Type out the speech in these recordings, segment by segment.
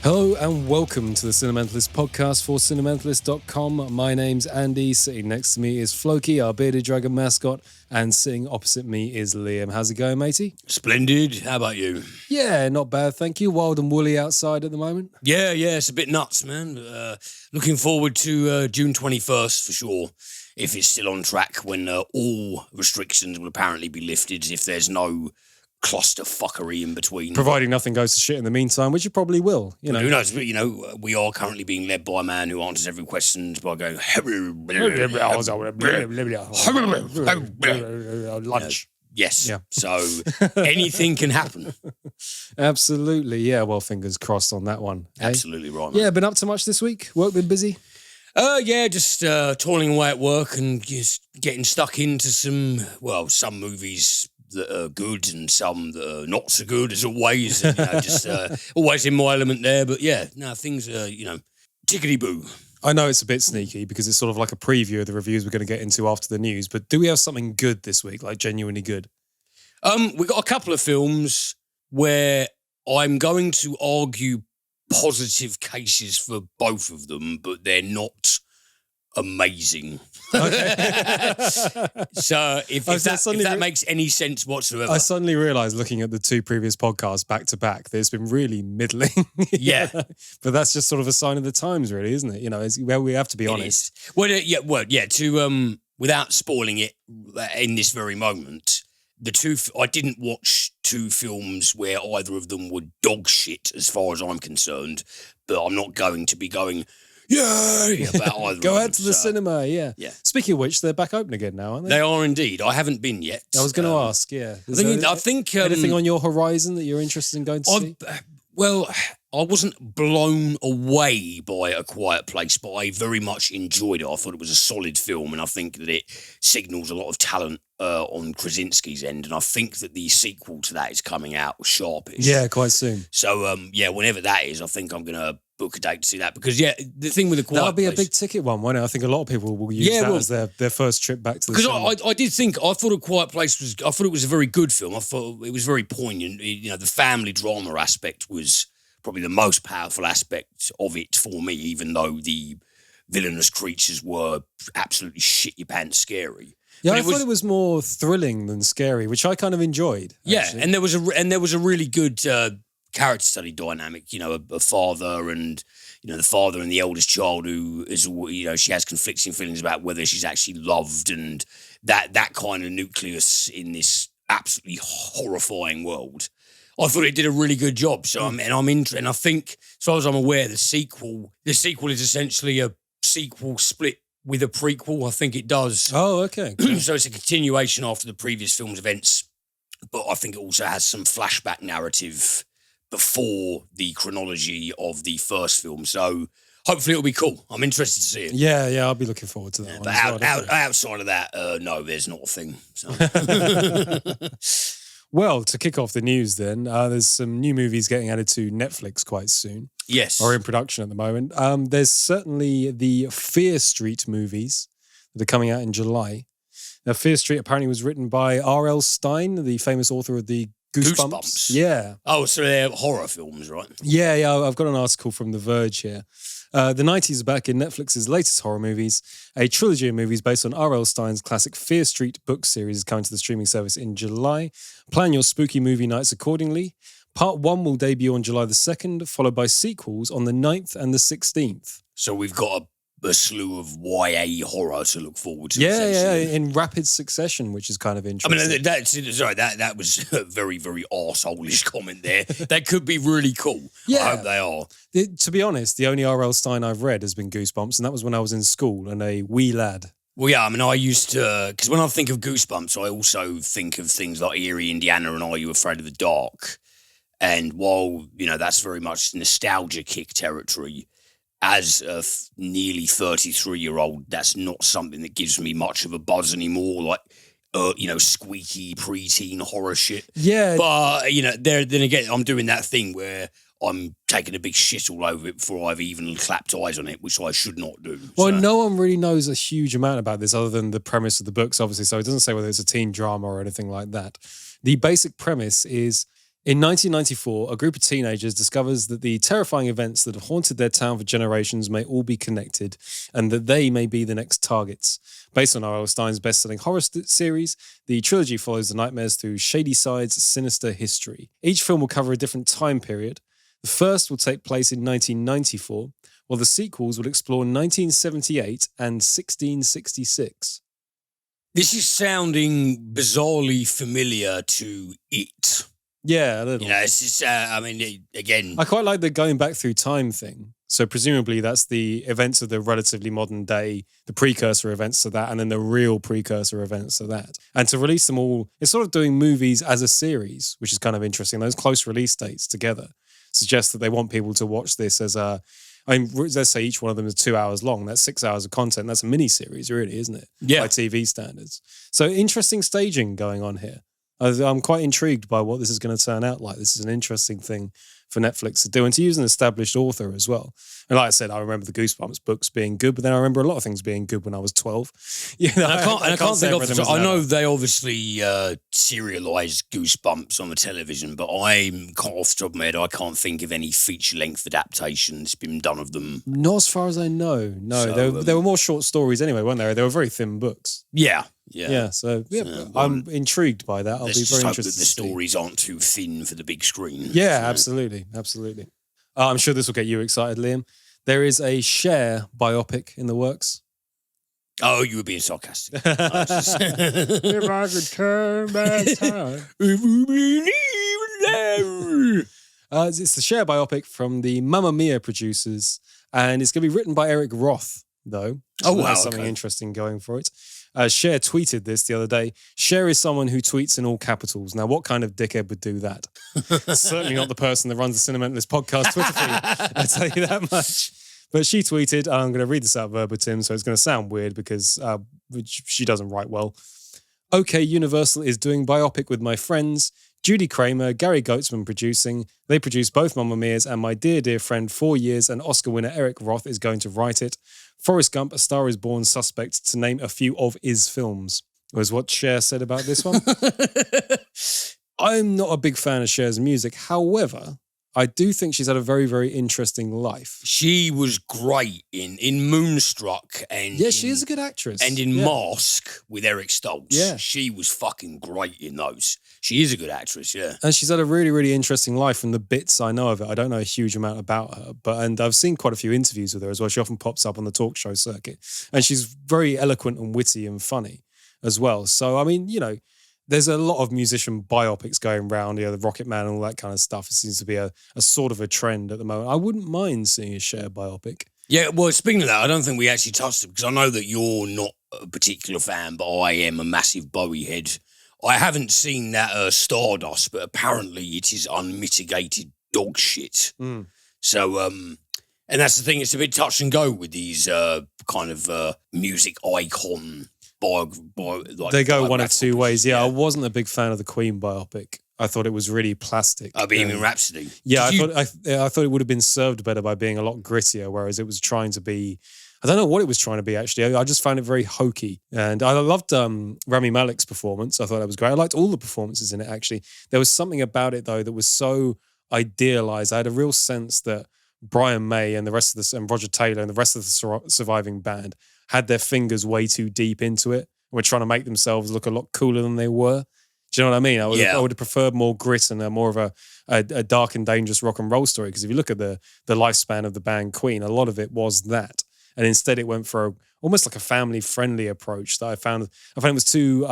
Hello and welcome to the Cinementalist podcast for cinementalist.com. My name's Andy. Sitting next to me is Floki, our bearded dragon mascot, and sitting opposite me is Liam. How's it going, matey? Splendid. How about you? Yeah, not bad, thank you. Wild and woolly outside at the moment. Yeah, it's a bit nuts, man. Looking forward to June 21st for sure, if it's still on track, when all restrictions will apparently be lifted, if there's no clusterfuckery in between. Providing nothing goes to shit in the meantime, which it probably will. You know. Who knows? But, we are currently being led by a man who answers every question by going... Lunch. Yes. Yeah. So anything can happen. Absolutely. Yeah, well, fingers crossed on that one. Absolutely right, man. Yeah, been up to much this week? Work been busy? Just toiling away at work and just getting stuck into some movies that are good and some that are not so good, as always. And, just always in my element there. But yeah, no, things are, tickety-boo. I know it's a bit sneaky because it's sort of like a preview of the reviews we're going to get into after the news, but do we have something good this week, like genuinely good? We got a couple of films where I'm going to argue positive cases for both of them, but they're not amazing. Okay. So if that makes any sense whatsoever. I suddenly realised, looking at the two previous podcasts back to back, there's been really middling. Yeah. But that's just sort of a sign of the times, really, isn't it? It's where we have to be honest. To without spoiling it in this very moment, I didn't watch two films where either of them were dog shit as far as I'm concerned, but I'm not going to be going, yay, about either Go of out them, to the cinema, yeah. Speaking of which, they're back open again now, aren't they? They are indeed. I haven't been yet. I was going to ask, yeah. I think anything on your horizon that you're interested in going to see? I wasn't blown away by A Quiet Place, but I very much enjoyed it. I thought it was a solid film, and I think that it signals a lot of talent on Krasinski's end, and I think that the sequel to that is coming out Sharpish. Yeah, quite soon. So, whenever that is, I think I'm going to book a date to see that, because, the thing with A Quiet Place... That'll be a big ticket one, won't it? I think a lot of people will use that as their first trip back to the cinema. Because I thought A Quiet Place I thought it was a very good film. I thought it was very poignant. The family drama aspect was probably the most powerful aspect of it for me, even though the villainous creatures were absolutely shit-your-pants scary. Yeah, I thought it was more thrilling than scary, which I kind of enjoyed. Yeah, actually. and there was a really good character study dynamic. A father and the father and the eldest child who is she has conflicting feelings about whether she's actually loved, and that kind of nucleus in this absolutely horrifying world. I thought it did a really good job. So and I think, as far as I'm aware, the sequel is essentially a sequel split with a prequel. I think it does. Oh, okay. So it's a continuation after the previous film's events, but I think it also has some flashback narrative before the chronology of the first film. So hopefully it'll be cool. I'm interested to see it. Yeah, I'll be looking forward to that one. But outside of that, no, there's not a thing. So. Well, to kick off the news then, there's some new movies getting added to Netflix quite soon. Yes. Or in production at the moment. There's certainly the Fear Street movies that are coming out in July. Now, Fear Street apparently was written by R.L. Stine, the famous author of the Goosebumps. Yeah. Oh, so they're horror films, right? Yeah, I've got an article from The Verge here. The 90s are back in Netflix's latest horror movies. A trilogy of movies based on R.L. Stine's classic Fear Street book series is coming to the streaming service in July. Plan your spooky movie nights accordingly. Part 1 will debut on July the 2nd, followed by sequels on the 9th and the 16th. So we've got a slew of YA horror to look forward to. Yeah, in rapid succession, which is kind of interesting. I mean, that was a very, very arsehole-ish comment there. That could be really cool. Yeah. I hope they are. To be honest, the only R.L. Stine I've read has been Goosebumps, and that was when I was in school and a wee lad. Well, yeah, I mean, I used to... Because when I think of Goosebumps, I also think of things like Eerie, Indiana and Are You Afraid of the Dark? And while, that's very much nostalgia kick territory, as a nearly 33-year-old, that's not something that gives me much of a buzz anymore, like, squeaky preteen horror shit. Yeah. But, then again, I'm doing that thing where I'm taking a big shit all over it before I've even clapped eyes on it, which I should not do. Well, no one really knows a huge amount about this other than the premise of the books, obviously, so it doesn't say whether it's a teen drama or anything like that. The basic premise is In 1994, a group of teenagers discovers that the terrifying events that have haunted their town for generations may all be connected, and that they may be the next targets. Based on R.L. Stine's best-selling horror series, the trilogy follows the nightmares through Shadyside's sinister history. Each film will cover a different time period. The first will take place in 1994, while the sequels will explore 1978 and 1666. This is sounding bizarrely familiar to It. Yeah, a little. You know, it's just, again... I quite like the going back through time thing. So presumably that's the events of the relatively modern day, the precursor events to that, and then the real precursor events to that. And to release them all, it's sort of doing movies as a series, which is kind of interesting. Those close release dates together suggest that they want people to watch this as let's say each one of them is 2 hours long. That's 6 hours of content. That's a mini-series, really, isn't it? Yeah. By TV standards. So interesting staging going on here. I'm quite intrigued by what this is going to turn out like. This is an interesting thing for Netflix to do and to use an established author as well. And like I said, I remember the Goosebumps books being good, but then I remember a lot of things being good when I was 12. You know, I can't think of... I know they obviously serialised Goosebumps on the television, but I'm off the top of my head, I can't think of any feature-length adaptations been done of them. Not as far as I know. No, So, there were more short stories anyway, weren't there? They were very thin books. Yeah. So I'm intrigued by that. I'll be very interested. That the stories aren't too thin for the big screen. Yeah, absolutely. I'm sure this will get you excited, Liam. There is a Cher biopic in the works. Oh, you were being sarcastic. If I could turn back time. It's the Cher biopic from the Mamma Mia producers, and it's going to be written by Eric Roth, though. Oh, wow. Something interesting going for it. Cher tweeted this the other day. Cher is someone who tweets in all capitals. Now, what kind of dickhead would do that? Certainly not the person that runs the Cinementalist podcast Twitter feed. I'll tell you that much. But she tweeted, and I'm going to read this out verbatim, so it's going to sound weird because she doesn't write well. Okay, Universal is doing biopic with my friends. Judy Kramer, Gary Goetzman producing. They produce both Mamma Mia's, and my dear, dear friend, 4 years, and Oscar winner Eric Roth is going to write it. Forrest Gump, A Star is Born suspect, to name a few of his films, was what Cher said about this one. I'm not a big fan of Cher's music. However, I do think she's had a very, very interesting life. She was great in Moonstruck and she is a good actress. And in Mask with Eric Stoltz. Yeah. She was fucking great in those. She is a good actress, yeah. And she's had a really, really interesting life from the bits I know of it. I don't know a huge amount about her, and I've seen quite a few interviews with her as well. She often pops up on the talk show circuit. And she's very eloquent and witty and funny as well. So, I mean, you know, there's a lot of musician biopics going around, the Rocket Man and all that kind of stuff. It seems to be a sort of a trend at the moment. I wouldn't mind seeing a Cher biopic. Yeah, well, speaking of that, I don't think we actually touched it because I know that you're not a particular fan, but I am a massive Bowie head. I haven't seen that Stardust, but apparently it is unmitigated dog shit. Mm. So, and that's the thing, it's a bit touch and go with these kind of music icon they go one of two ways. Yeah, I wasn't a big fan of the Queen biopic. I thought it was really plastic. Bohemian Rhapsody. Yeah, I thought it would have been served better by being a lot grittier, whereas it was trying to be... I don't know what it was trying to be, actually. I just found it very hokey. And I loved Rami Malek's performance. I thought that was great. I liked all the performances in it, actually. There was something about it, though, that was so idealized. I had a real sense that Brian May and the rest of and Roger Taylor and the rest of the surviving band had their fingers way too deep into it and were trying to make themselves look a lot cooler than they were. Do you know what I mean? I would have preferred more grit and more of a dark and dangerous rock and roll story. Because if you look at the lifespan of the band Queen, a lot of it was that. And instead it went for almost like a family-friendly approach that I found it was too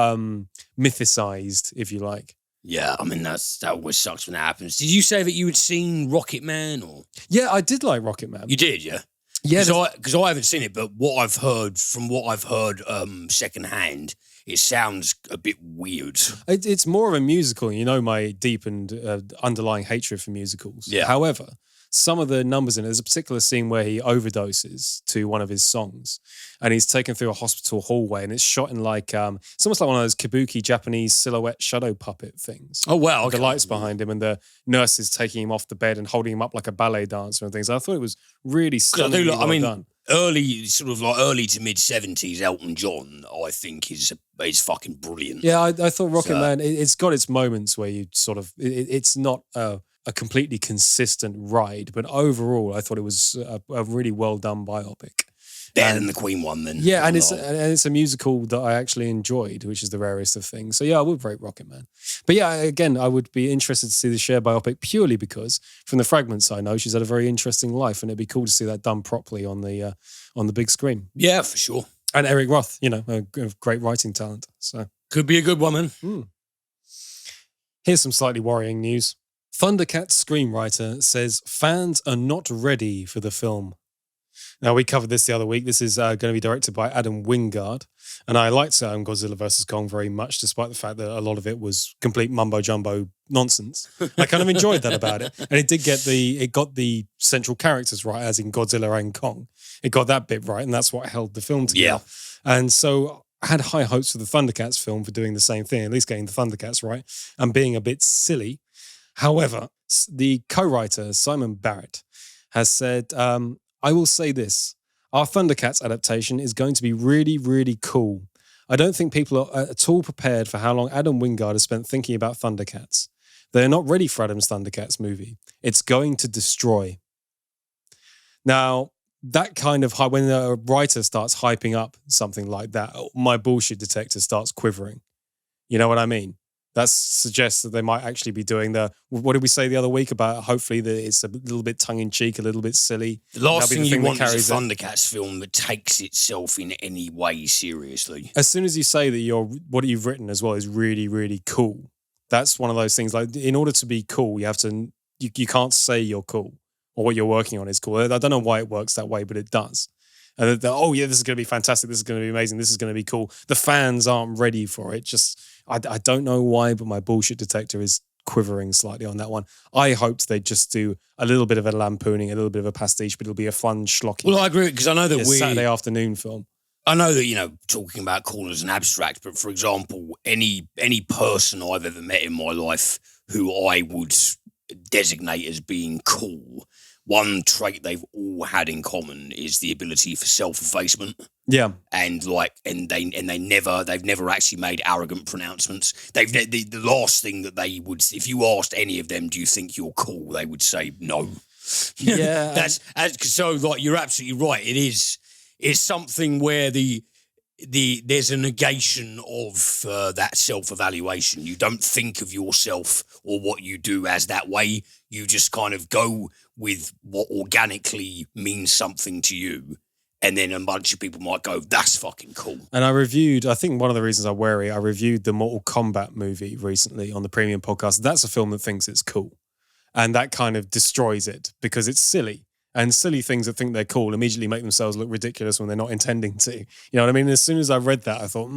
mythicized, if you like. Yeah, I mean, that always sucks when that happens. Did you say that you had seen Rocket Man? Or? Yeah, I did like Rocket Man. You did, yeah? Yeah. Because I haven't seen it, but what I've heard secondhand, it sounds a bit weird. It's more of a musical. You know my deep and underlying hatred for musicals. Yeah. However, some of the numbers in it, there's a particular scene where he overdoses to one of his songs and he's taken through a hospital hallway and it's shot in like, it's almost like one of those kabuki Japanese silhouette shadow puppet things. Oh, wow. Okay. The lights behind him and the nurse is taking him off the bed and holding him up like a ballet dancer and things. I thought it was really stunningly well done. early to mid 70s Elton John, I think is fucking brilliant. Yeah, I thought Rocket Man, it's got its moments where you sort of, it's not a completely consistent ride, but overall I thought it was a really well done biopic. Better than the Queen one, then. Yeah, and it's a musical that I actually enjoyed, which is the rarest of things. So yeah, I would rate Rocket Man. But yeah, again, I would be interested to see the Cher biopic purely because from the fragments I know, she's had a very interesting life, and it'd be cool to see that done properly on the big screen. Yeah, for sure. And Eric Roth, a great writing talent. So could be a good woman. Here's some slightly worrying news. Thundercats screenwriter says fans are not ready for the film. Now, we covered this the other week. This is going to be directed by Adam Wingard. And I liked Godzilla vs. Kong very much, despite the fact that a lot of it was complete mumbo-jumbo nonsense. I kind of enjoyed that about it. And it got the central characters right, as in Godzilla and Kong. It got that bit right, and that's what held the film together. Yeah. And so I had high hopes for the Thundercats film for doing the same thing, at least getting the Thundercats right, and being a bit silly. However, the co-writer, Simon Barrett, has said... I will say this. Our Thundercats adaptation is going to be really, really cool. I don't think people are at all prepared for how long Adam Wingard has spent thinking about Thundercats. They're not ready for Adam's Thundercats movie. It's going to destroy. Now, that kind of, when a writer starts hyping up something like that, my bullshit detector starts quivering. You know what I mean? That suggests that they might actually be doing what did we say the other week about hopefully that it's a little bit tongue-in-cheek, a little bit silly. The last thing you want is a Thundercats film that takes itself in any way seriously. As soon as you say that what you've written as well is really, really cool, that's one of those things, like in order to be cool, you have to, you can't say you're cool or what you're working on is cool. I don't know why it works that way, but it does. And oh yeah, this is going to be fantastic. This is going to be amazing. This is going to be cool. The fans aren't ready for it. I don't know why, but my bullshit detector is quivering slightly on that one. I hoped they'd just do a little bit of a lampooning, a little bit of a pastiche, but it'll be a fun schlocky. Well, I agree, because I know that Saturday afternoon film. I know that, talking about cool as an abstract, but for example, any person I've ever met in my life who I would designate as being cool, one trait they've all had in common is the ability for self-effacement. Yeah, and they've never actually made arrogant pronouncements. The last thing that they would, if you asked any of them, do you think you're cool? They would say no. Yeah, so like you're absolutely right. It's something where there's a negation of that self-evaluation. You don't think of yourself or what you do as that way. You just kind of go with what organically means something to you. And then a bunch of people might go, that's fucking cool. And I think one of the reasons I reviewed the Mortal Kombat movie recently on the Premium Podcast. That's a film that thinks it's cool. And that kind of destroys it because it's silly. And silly things that think they're cool immediately make themselves look ridiculous when they're not intending to. You know what I mean? As soon as I read that, I thought,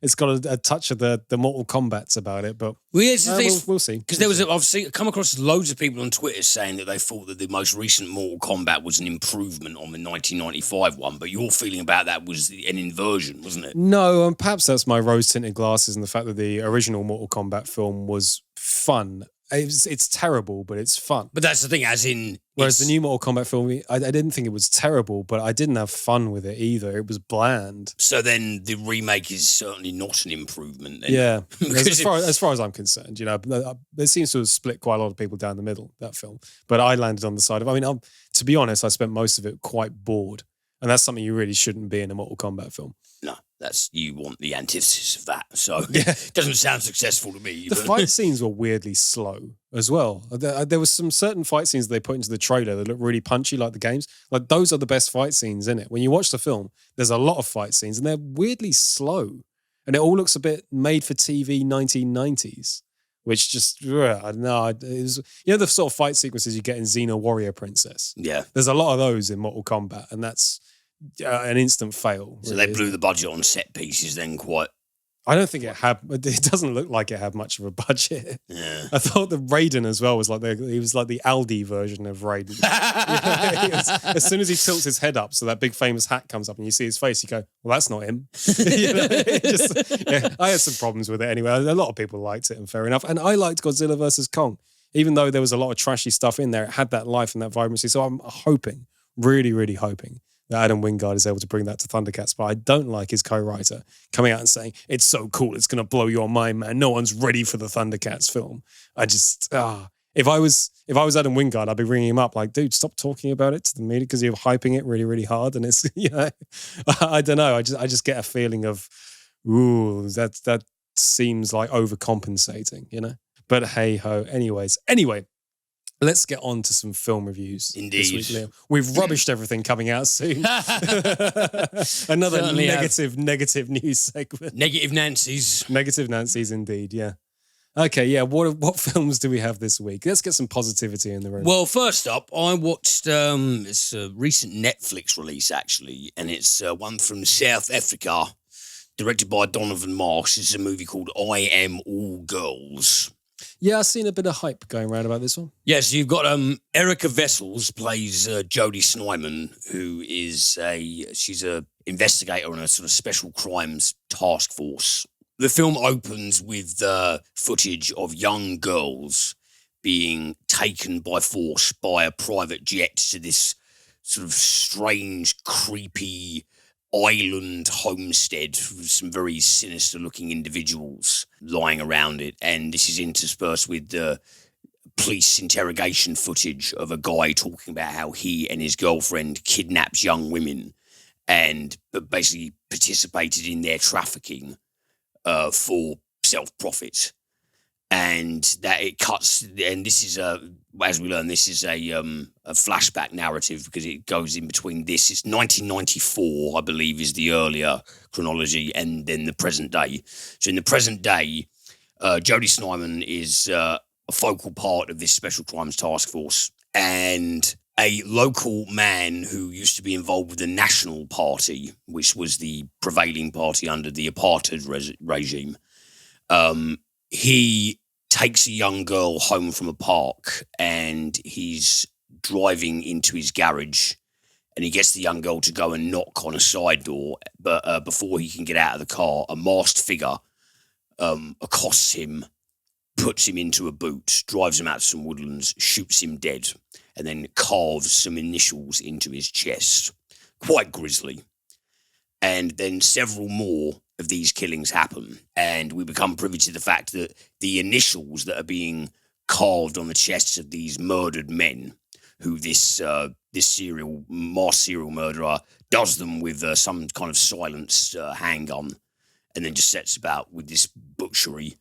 it's got a touch of the Mortal Kombats about it. But we'll see. Because I've come across loads of people on Twitter saying that they thought that the most recent Mortal Kombat was an improvement on the 1995 one. But your feeling about that was an inversion, wasn't it? No, and perhaps that's my rose-tinted glasses and the fact that the original Mortal Kombat film was fun. It's terrible, but it's fun. But that's the thing, as in... Whereas the new Mortal Kombat film, I didn't think it was terrible, but I didn't have fun with it either. It was bland. So then the remake is certainly not an improvement then. Yeah. as far as I'm concerned, it seems to have split quite a lot of people down the middle, that film. But I landed on the side of... to be honest, I spent most of it quite bored. And that's something you really shouldn't be in a Mortal Kombat film. No, you want the antithesis of that. So it doesn't sound successful to me. The fight scenes were weirdly slow as well. There was some certain fight scenes they put into the trailer that look really punchy, like the games. Like those are the best fight scenes in it. When you watch the film, there's a lot of fight scenes and they're weirdly slow. And it all looks a bit made for TV 1990s. Which just, I don't know. It was, the sort of fight sequences you get in Xena Warrior Princess. Yeah. There's a lot of those in Mortal Kombat, and that's an instant fail. So they blew the budget on set pieces then quite... I don't think it doesn't look like it had much of a budget. Yeah. I thought the Raiden as well was he was like the Aldi version of Raiden. As soon as he tilts his head up, so that big famous hat comes up and you see his face, you go, well, that's not him. I had some problems with it anyway. A lot of people liked it, and fair enough. And I liked Godzilla vs. Kong. Even though there was a lot of trashy stuff in there, it had that life and that vibrancy. So I'm hoping Really, really hoping that Adam Wingard is able to bring that to Thundercats. But I don't like his co-writer coming out and saying, it's so cool, it's going to blow your mind, man. No one's ready for the Thundercats film. I just, if I was Adam Wingard, I'd be ringing him up like, dude, stop talking about it to the media because you're hyping it really, really hard. And it's, I don't know. I just get a feeling of, ooh, that seems like overcompensating, But hey ho. Anyway, let's get on to some film reviews. Indeed. This week, Liam. We've rubbished everything coming out soon. Another Certainly negative news segment. Negative Nancy's. Negative Nancy's indeed, yeah. Okay, yeah. What films do we have this week? Let's get some positivity in the room. Well, first up, I watched it's a recent Netflix release, actually, and it's one from South Africa, directed by Donovan Marsh. It's a movie called I Am All Girls. Yeah, I've seen a bit of hype going around about this one. Yes, you've got Erica Vessels plays Jodie Snyman, who is she's a investigator on a sort of special crimes task force. The film opens with footage of young girls being taken by force by a private jet to this sort of strange, creepy island homestead with some very sinister-looking individuals lying around it. And this is interspersed with the police interrogation footage of a guy talking about how he and his girlfriend kidnaps young women and basically participated in their trafficking for self-profit. And that it cuts, and this is as we learn, this is a flashback narrative because it goes in between this. It's 1994, I believe, is the earlier chronology, and then the present day. So in the present day, Jodie Snyman is a focal part of this special crimes task force, and a local man who used to be involved with the National Party, which was the prevailing party under the apartheid regime. He takes a young girl home from a park and he's driving into his garage and he gets the young girl to go and knock on a side door. But before he can get out of the car, a masked figure accosts him, puts him into a boot, drives him out to some woodlands, shoots him dead, and then carves some initials into his chest. Quite grisly. And then several more of these killings happen, and we become privy to the fact that the initials that are being carved on the chests of these murdered men, who this mass serial murderer does them with some kind of silenced handgun, and then just sets about with this butchery.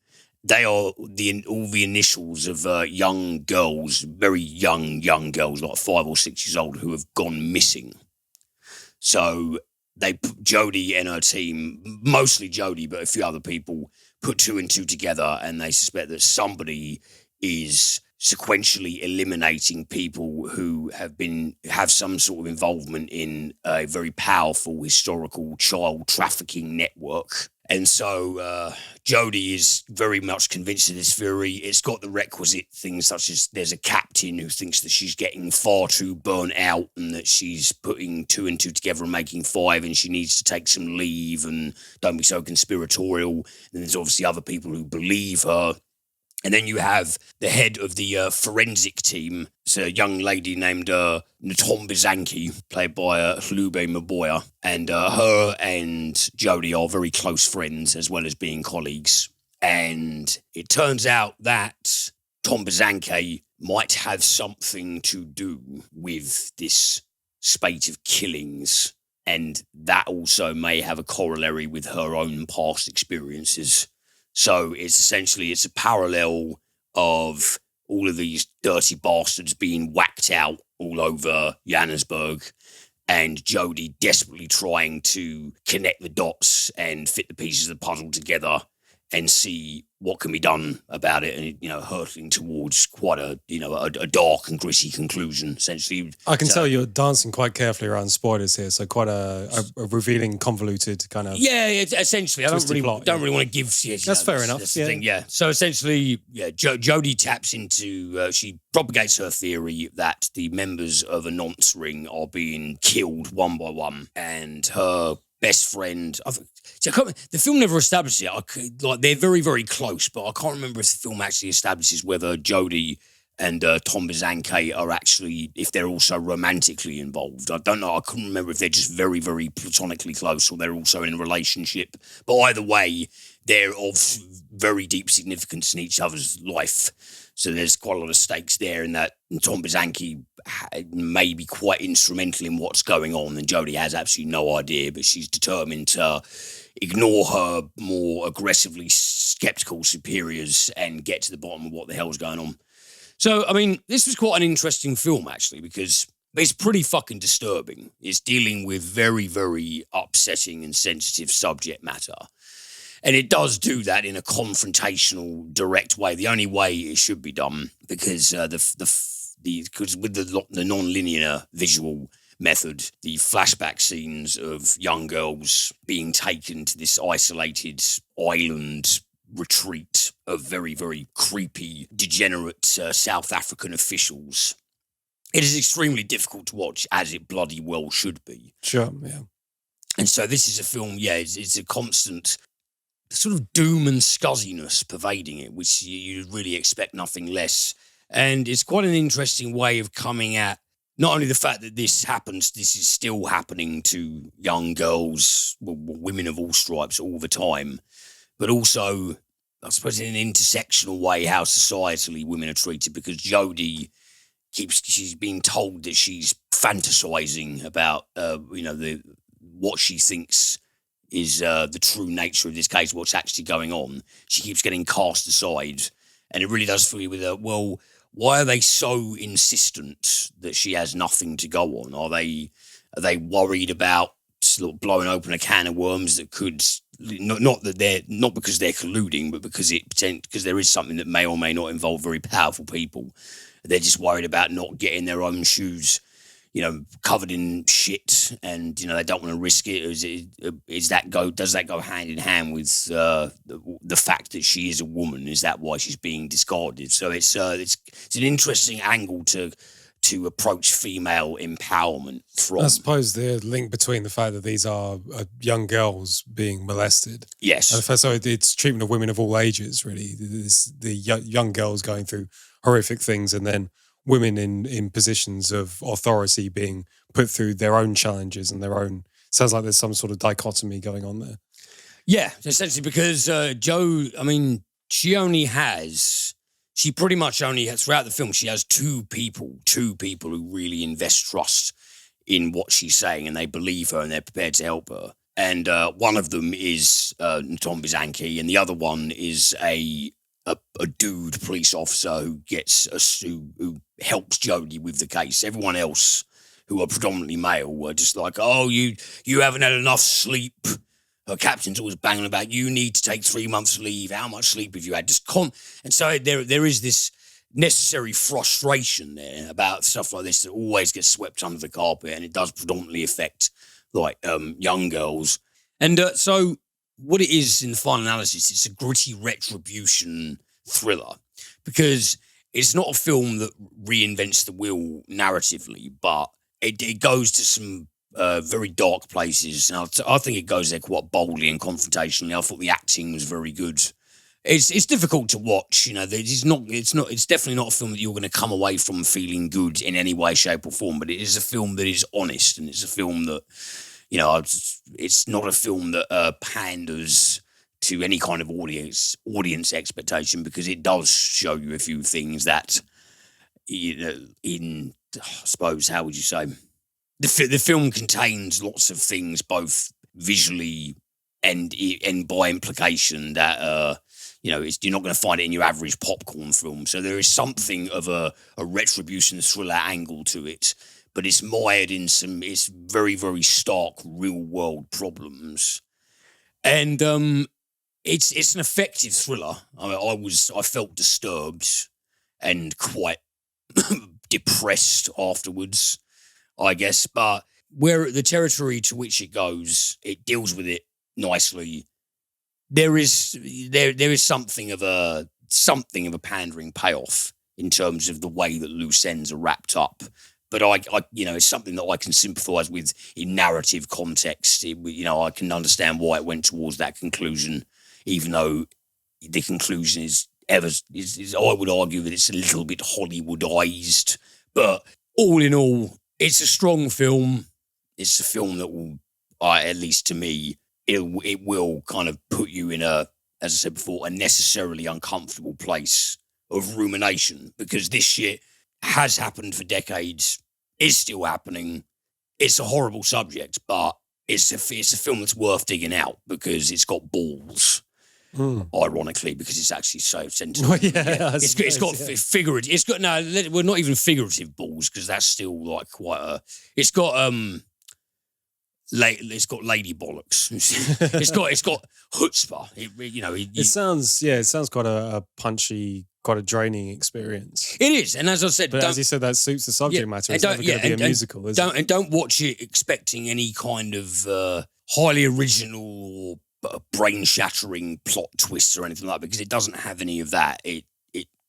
They are all the initials of young girls, very young girls, like 5 or 6 years old, who have gone missing. So Jodie and her team, mostly Jodie, but a few other people, put 2 and 2 together, and they suspect that somebody is sequentially eliminating people who have some sort of involvement in a very powerful historical child trafficking network. And so Jodie is very much convinced of this theory. It's got the requisite things such as there's a captain who thinks that she's getting far too burnt out and that she's putting 2 and 2 together and making 5 and she needs to take some leave and don't be so conspiratorial. And there's obviously other people who believe her. And then you have the head of the forensic team. It's a young lady named Ntombazanke, played by Hlube Maboya. And her and Jodie are very close friends as well as being colleagues. And it turns out that Ntombazanke might have something to do with this spate of killings. And that also may have a corollary with her own past experiences. So it's a parallel of all of these dirty bastards being whacked out all over Johannesburg and Jodie desperately trying to connect the dots and fit the pieces of the puzzle together and see what can be done about it, and hurtling towards quite a dark and gritty conclusion. Essentially, I can tell you're dancing quite carefully around spoilers here, so quite a revealing, convoluted kind of essentially. I don't really want to give. That's fair enough. That's the thing. Yeah. So essentially, Jodie taps into. She propagates her theory that the members of a nonce ring are being killed one by one, and her best friend. The film never establishes it. They're very, very close, but I can't remember if the film actually establishes whether Jodie and Tom Bazanke are actually, if they're also romantically involved. I don't know. I couldn't remember if they're just very, very platonically close or they're also in a relationship. But either way, they're of very deep significance in each other's life. So there's quite a lot of stakes there in that Tom Bazanke may be quite instrumental in what's going on, and Jodie has absolutely no idea, but she's determined to ignore her more aggressively skeptical superiors and get to the bottom of what the hell's going on. So, I mean, this was quite an interesting film, actually, because it's pretty fucking disturbing. It's dealing with very, very upsetting and sensitive subject matter. And it does do that in a confrontational, direct way. The only way it should be done, because because with the non-linear visual method, the flashback scenes of young girls being taken to this isolated island retreat of very, very creepy, degenerate South African officials, it is extremely difficult to watch, as it bloody well should be. Sure, yeah. And so this is a film, it's a constant sort of doom and scuzziness pervading it, which you really expect nothing less. And it's quite an interesting way of coming at not only the fact that this is still happening to young girls, women of all stripes all the time, but also, I suppose, in an intersectional way, how societally women are treated, because Jodie she's being told that she's fantasizing about, what she thinks is the true nature of this case, what's actually going on. She keeps getting cast aside, and it really does fill you with well, why are they so insistent that she has nothing to go on? Are they worried about sort of blowing open a can of worms that could not because they're colluding, but because there is something that may or may not involve very powerful people. They're just worried about not getting their own shoes, covered in shit, and they don't want to risk it. Does that go hand in hand with the fact that she is a woman? Is that why she's being discarded? So it's an interesting angle to approach female empowerment from. I suppose the link between the fact that these are young girls being molested. Yes. So it's treatment of women of all ages, really. The young girls going through horrific things, and then women in positions of authority being put through their own challenges and their own. Sounds like there's some sort of dichotomy going on there. Yeah, essentially, because Jo, I mean, she pretty much only has, throughout the film, she has two people who really invest trust in what she's saying, and they believe her and they're prepared to help her. And one of them is Tom Bazanke, and the other one is a dude police officer who helps Jodie with the case. Everyone else, who are predominantly male, were just like, oh, you haven't had enough sleep. Her captain's always banging about, you need to take 3 months leave. How much sleep have you had? And so there is this necessary frustration there about stuff like this that always gets swept under the carpet, and it does predominantly affect young girls. And so what it is in the final analysis, it's a gritty retribution thriller, because it's not a film that reinvents the wheel narratively, but it goes to some very dark places. And I think it goes there quite boldly and confrontationally. I thought the acting was very good. It's difficult to watch, it's definitely not a film that you're going to come away from feeling good in any way, shape or form, but it is a film that is honest, and it's a film that, it's not a film that panders to any kind of audience expectation, because it does show you a few things that, I suppose, how would you say? The film contains lots of things, both visually and by implication, that you're not going to find it in your average popcorn film. So there is something of a retribution thriller angle to it, but it's mired in it's very, very stark real world problems, and it's an effective thriller. I felt disturbed and quite depressed afterwards, I guess, but where the territory to which it goes, it deals with it nicely. There is something of a pandering payoff in terms of the way that loose ends are wrapped up. But it's something that I can sympathise with in narrative context. I can understand why it went towards that conclusion, even though the conclusion is I would argue that it's a little bit Hollywoodized, but all in all, it's a strong film. It's a film that will, at least to me, it will kind of put you in as I said before, a necessarily uncomfortable place of rumination, because this shit has happened for decades, is still happening. It's a horrible subject, but it's a film that's worth digging out because it's got balls. Ironically, because it's actually so sentimental. Well, yeah, it's got figurative. It's got well, not even figurative balls, because that's still like quite a. It's got it's got lady bollocks. it's got chutzpah. It sounds quite a punchy, quite a draining experience. It is, and as I said, but as you said, that suits the subject matter. It's never going to be a musical, is it? And don't watch it expecting any kind of highly original or brain-shattering plot twists or anything like that, because it doesn't have any of that. It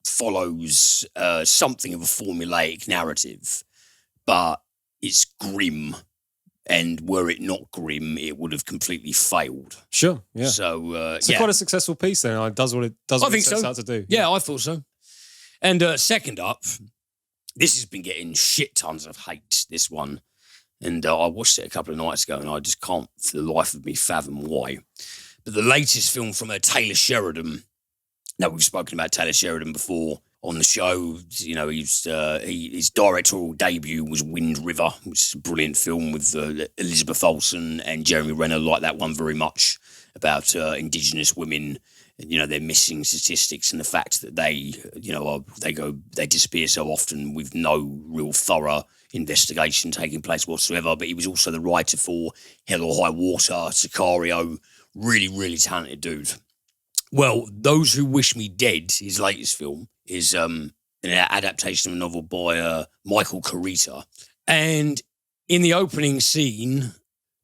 follows something of a formulaic narrative, but it's grim. And were it not grim, it would have completely failed. Sure, yeah. So, it's quite a successful piece then. It does what it sets out to do. Yeah, I thought so. And second up, this has been getting shit tons of hate, this one. And I watched it a couple of nights ago, and I just can't, for the life of me, fathom why. But the latest film from Taylor Sheridan. Now, we've spoken about Taylor Sheridan before on the show. You know, his directorial debut was Wind River, which is a brilliant film with Elizabeth Olsen and Jeremy Renner. Like that one very much, about Indigenous women, their missing statistics and the fact that they disappear so often with no real thorough investigation taking place whatsoever. But he was also the writer for Hell or High Water, Sicario. Really, really talented dude. Well, Those Who Wish Me Dead, his latest film, is an adaptation of a novel by Michael Carita. And in the opening scene,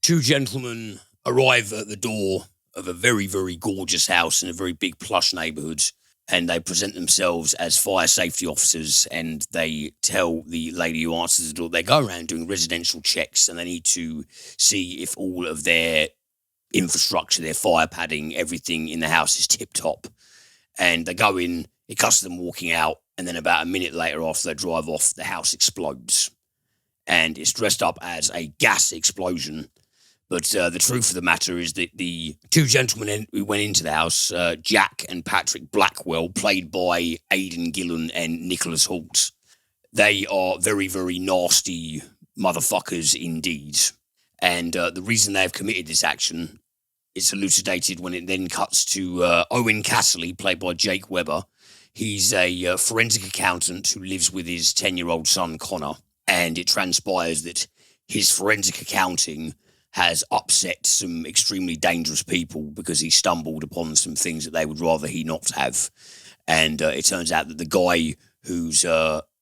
two gentlemen arrive at the door of a very, very gorgeous house in a very big plush neighbourhood, and they present themselves as fire safety officers, and they tell the lady who answers the door, they go around doing residential checks, and they need to see if all of their infrastructure, their fire padding, everything in the house is tip-top. And they go in, it cuts to them walking out, and then about a minute later after they drive off, the house explodes. And it's dressed up as a gas explosion. But the truth of the matter is that the two gentlemen who went into the house, Jack and Patrick Blackwell, played by Aidan Gillen and Nicholas Hoult, they are very, very nasty motherfuckers indeed. And the reason they have committed this action is elucidated when it then cuts to Owen Casserly, played by Jake Webber. He's a forensic accountant who lives with his 10-year-old son, Connor. And it transpires that his forensic accounting has upset some extremely dangerous people because he stumbled upon some things that they would rather he not have. And it turns out that the guy whose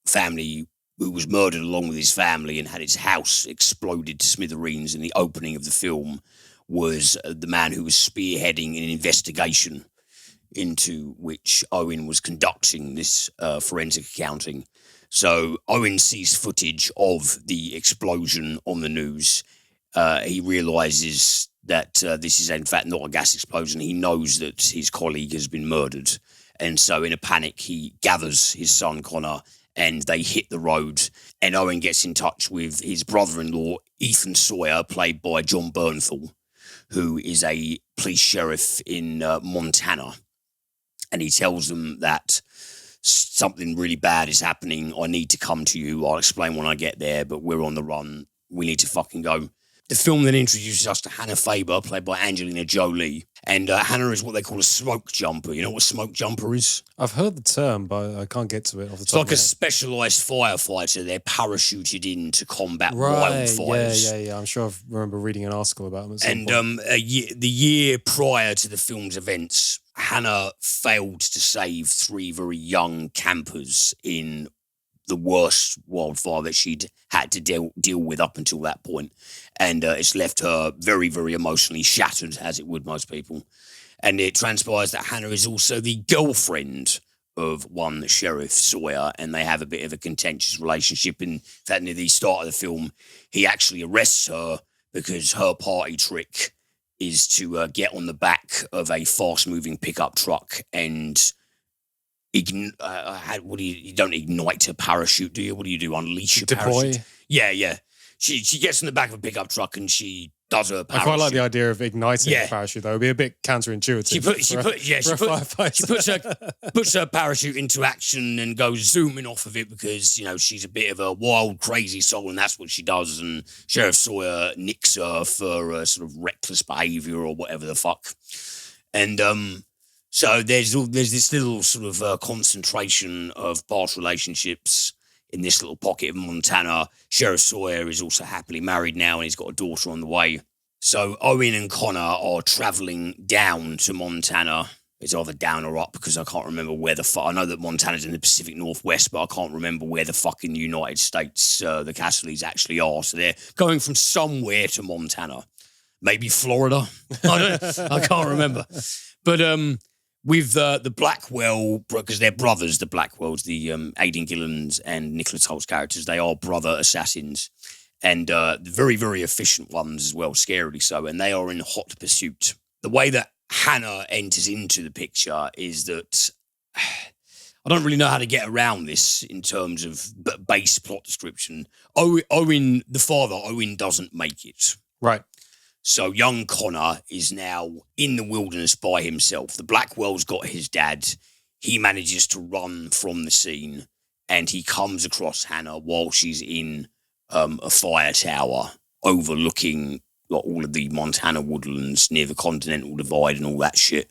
family, who was murdered along with his family and had his house exploded to smithereens in the opening of the film, was the man who was spearheading an investigation into which Owen was conducting this forensic accounting. So Owen sees footage of the explosion on the news. He realises that this is in fact not a gas explosion. He knows that his colleague has been murdered. And so in a panic, he gathers his son Connor and they hit the road. And Owen gets in touch with his brother-in-law, Ethan Sawyer, played by John Bernthal, who is a police sheriff in Montana. And he tells them that something really bad is happening. I need to come to you. I'll explain when I get there, but we're on the run. We need to fucking go. The film then introduces us to Hannah Faber, played by Angelina Jolie. And Hannah is what they call a smoke jumper. You know what a smoke jumper is? I've heard the term, but I can't get to it off the top of my head. It's like a specialised firefighter. They're parachuted in to combat wildfires. Yeah. I'm sure I remember reading an article about them at some point. And the year prior to the film's events, Hannah failed to save three very young campers in the worst wildfire that she'd had to deal with up until that point. And it's left her very, very emotionally shattered, as it would most people. And it transpires that Hannah is also the girlfriend of one Sheriff Sawyer, and they have a bit of a contentious relationship. In fact, near the start of the film, he actually arrests her because her party trick is to get on the back of a fast-moving pickup truck and you don't ignite a parachute, do you? What do you do? Unleash a Deploy. parachute? Yeah. She gets in the back of a pickup truck and she does her parachute. I quite like the idea of igniting a parachute, though. It would be a bit counterintuitive. She puts her parachute into action and goes zooming off of it because, you know, she's a bit of a wild, crazy soul and that's what she does. And Sheriff Sawyer nicks her for sort of reckless behavior or whatever the fuck. And so there's this little sort of concentration of past relationships in this little pocket of Montana. Sheriff Sawyer is also happily married now and he's got a daughter on the way. So Owen and Connor are travelling down to Montana. It's either down or up because I can't remember where the fuck. I know that Montana's in the Pacific Northwest, but I can't remember where the fucking United States the Casselys actually are. So they're going from somewhere to Montana. Maybe Florida. I can't remember. But with the Blackwell, because they're brothers, the Blackwells, the Aidan Gillen's and Nicholas Holt's characters, they are brother assassins. And very, very efficient ones as well, scarily so. And they are in hot pursuit. The way that Hannah enters into the picture is that I don't really know how to get around this in terms of base plot description. Owen, the father, Owen doesn't make it. Right. So young Connor is now in the wilderness by himself. The Blackwell's got his dad. He manages to run from the scene and he comes across Hannah while she's in a fire tower overlooking like all of the Montana woodlands near the Continental Divide and all that shit.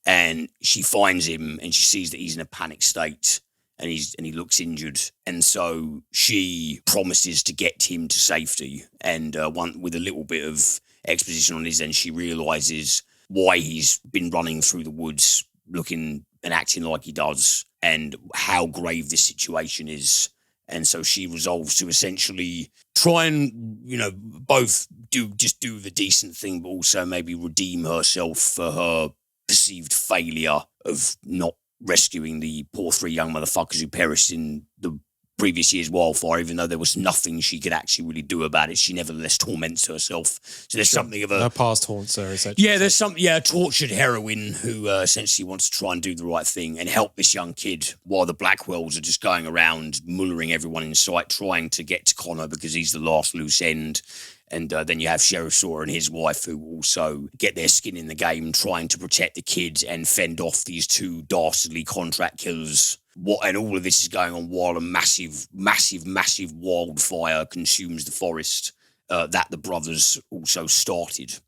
And she finds him and she sees that he's in a panic state and he looks injured. And so she promises to get him to safety. And with a little bit of exposition on his end, she realizes why he's been running through the woods looking and acting like he does and how grave this situation is. And so she resolves to essentially try and, you know, both do the decent thing, but also maybe redeem herself for her perceived failure of not rescuing the poor three young motherfuckers who perished in the previous year's wildfire, even though there was nothing she could actually really do about it. She nevertheless torments herself. So there's something of her past haunts her, essentially. Yeah, there's a tortured heroine who essentially wants to try and do the right thing and help this young kid while the Blackwells are just going around mullering everyone in sight, trying to get to Connor because he's the last loose end. And then you have Sheriff Sawyer and his wife who also get their skin in the game, trying to protect the kids and fend off these two dastardly contract killers. And all of this is going on while a massive wildfire consumes the forest that the brothers also started.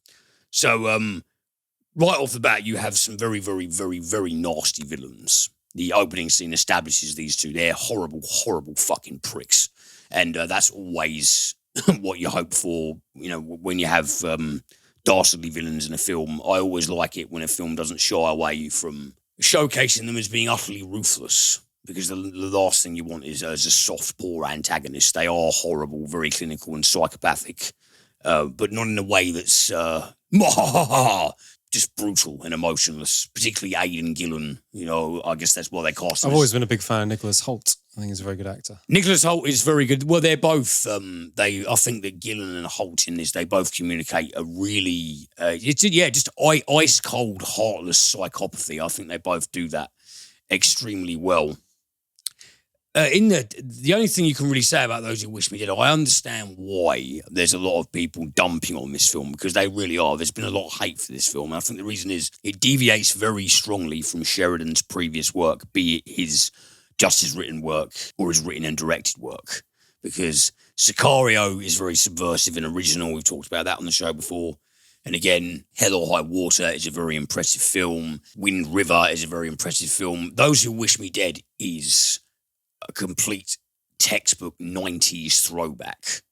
So right off the bat, you have some very, very, very, very nasty villains. The opening scene establishes these two. They're horrible, horrible fucking pricks. And that's always what you hope for, you know, when you have dastardly villains in a film. I always like it when a film doesn't shy away from showcasing them as being utterly ruthless, because the last thing you want is a soft, poor antagonist. They are horrible, very clinical and psychopathic, but not in a way that's just brutal and emotionless, particularly Aidan Gillen. You know, I guess that's why they cast him. I've always been a big fan of Nicholas Hoult. I think he's a very good actor. Nicholas Hoult is very good. Well, they're both, I think that Gillen and Hoult in this, they both communicate a really, just ice cold, heartless psychopathy. I think they both do that extremely well. The only thing you can really say about Those Who Wish Me Dead, I understand why there's a lot of people dumping on this film, because they really are. There's been a lot of hate for this film. And I think the reason is it deviates very strongly from Sheridan's previous work, be it his written work or his written and directed work. Because Sicario is very subversive and original. We've talked about that on the show before. And again, Hell or High Water is a very impressive film. Wind River is a very impressive film. Those Who Wish Me Dead is a complete textbook 90s throwback.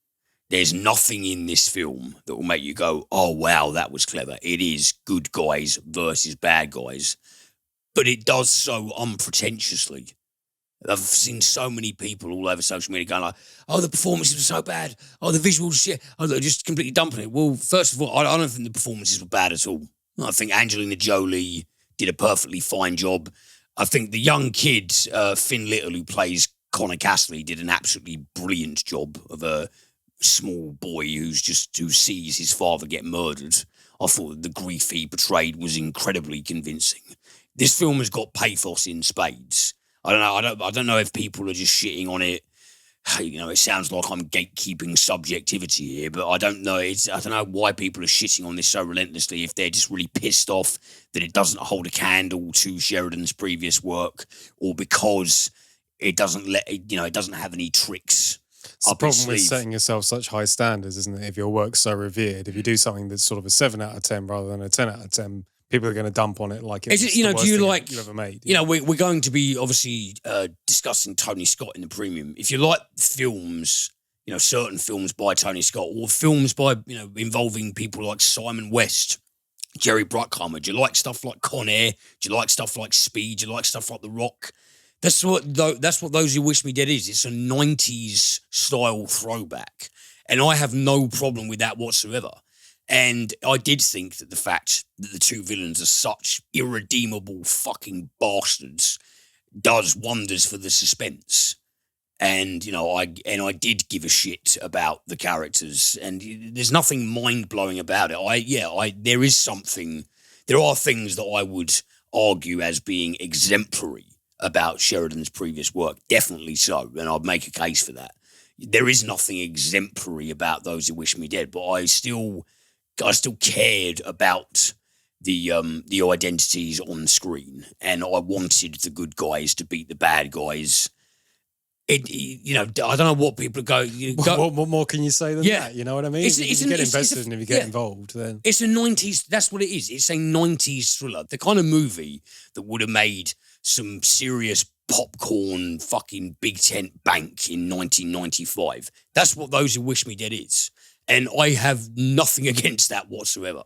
There's nothing in this film that will make you go, oh, wow, that was clever. It is good guys versus bad guys. But it does so unpretentiously. I've seen so many people all over social media going like, oh, the performances were so bad. Oh, the visuals, shit. Oh, they're just completely dumping it. Well, first of all, I don't think the performances were bad at all. I think Angelina Jolie did a perfectly fine job. I think the young kid, Finn Little, who plays Connor Casseley, did an absolutely brilliant job of a small boy who sees his father get murdered. I thought the grief he portrayed was incredibly convincing. this film has got pathos in spades. I don't know. I don't know if people are just shitting on it. You know, it sounds like I'm gatekeeping subjectivity here, but I don't know. I don't know why people are shitting on this so relentlessly. If they're just really pissed off that it doesn't hold a candle to Sheridan's previous work, or because it doesn't it doesn't have any tricks. It's the problem with setting yourself such high standards, isn't it? If your work's so revered, if you do something that's sort of a 7 out of 10 rather than a 10 out of 10, people are going to dump on it like it's the worst thing you've ever made. You know, we're going to be obviously discussing Tony Scott in the premium. If you like films, you know, certain films by Tony Scott, or films by, you know, involving people like Simon West, Jerry Bruckheimer, do you like stuff like Con Air? Do you like stuff like Speed? Do you like stuff like The Rock? That's what Those Who Wish Me Dead is. It's a 90s style throwback. And I have no problem with that whatsoever. And I did think that the fact that the two villains are such irredeemable fucking bastards does wonders for the suspense. And, you know, I did give a shit about the characters, and there's nothing mind-blowing about it. There are things that I would argue as being exemplary about Sheridan's previous work. Definitely so, and I'd make a case for that. There is nothing exemplary about Those Who Wish Me Dead, but I still cared about the identities on screen, and I wanted the good guys to beat the bad guys. I don't know what people go. What more can you say than that? You know what I mean? If you get invested and if you get involved, then it's a 90s. That's what it is. It's a 90s thriller, the kind of movie that would have made some serious popcorn fucking big tent bank in 1995. That's what Those Who Wish Me Dead is. And I have nothing against that whatsoever.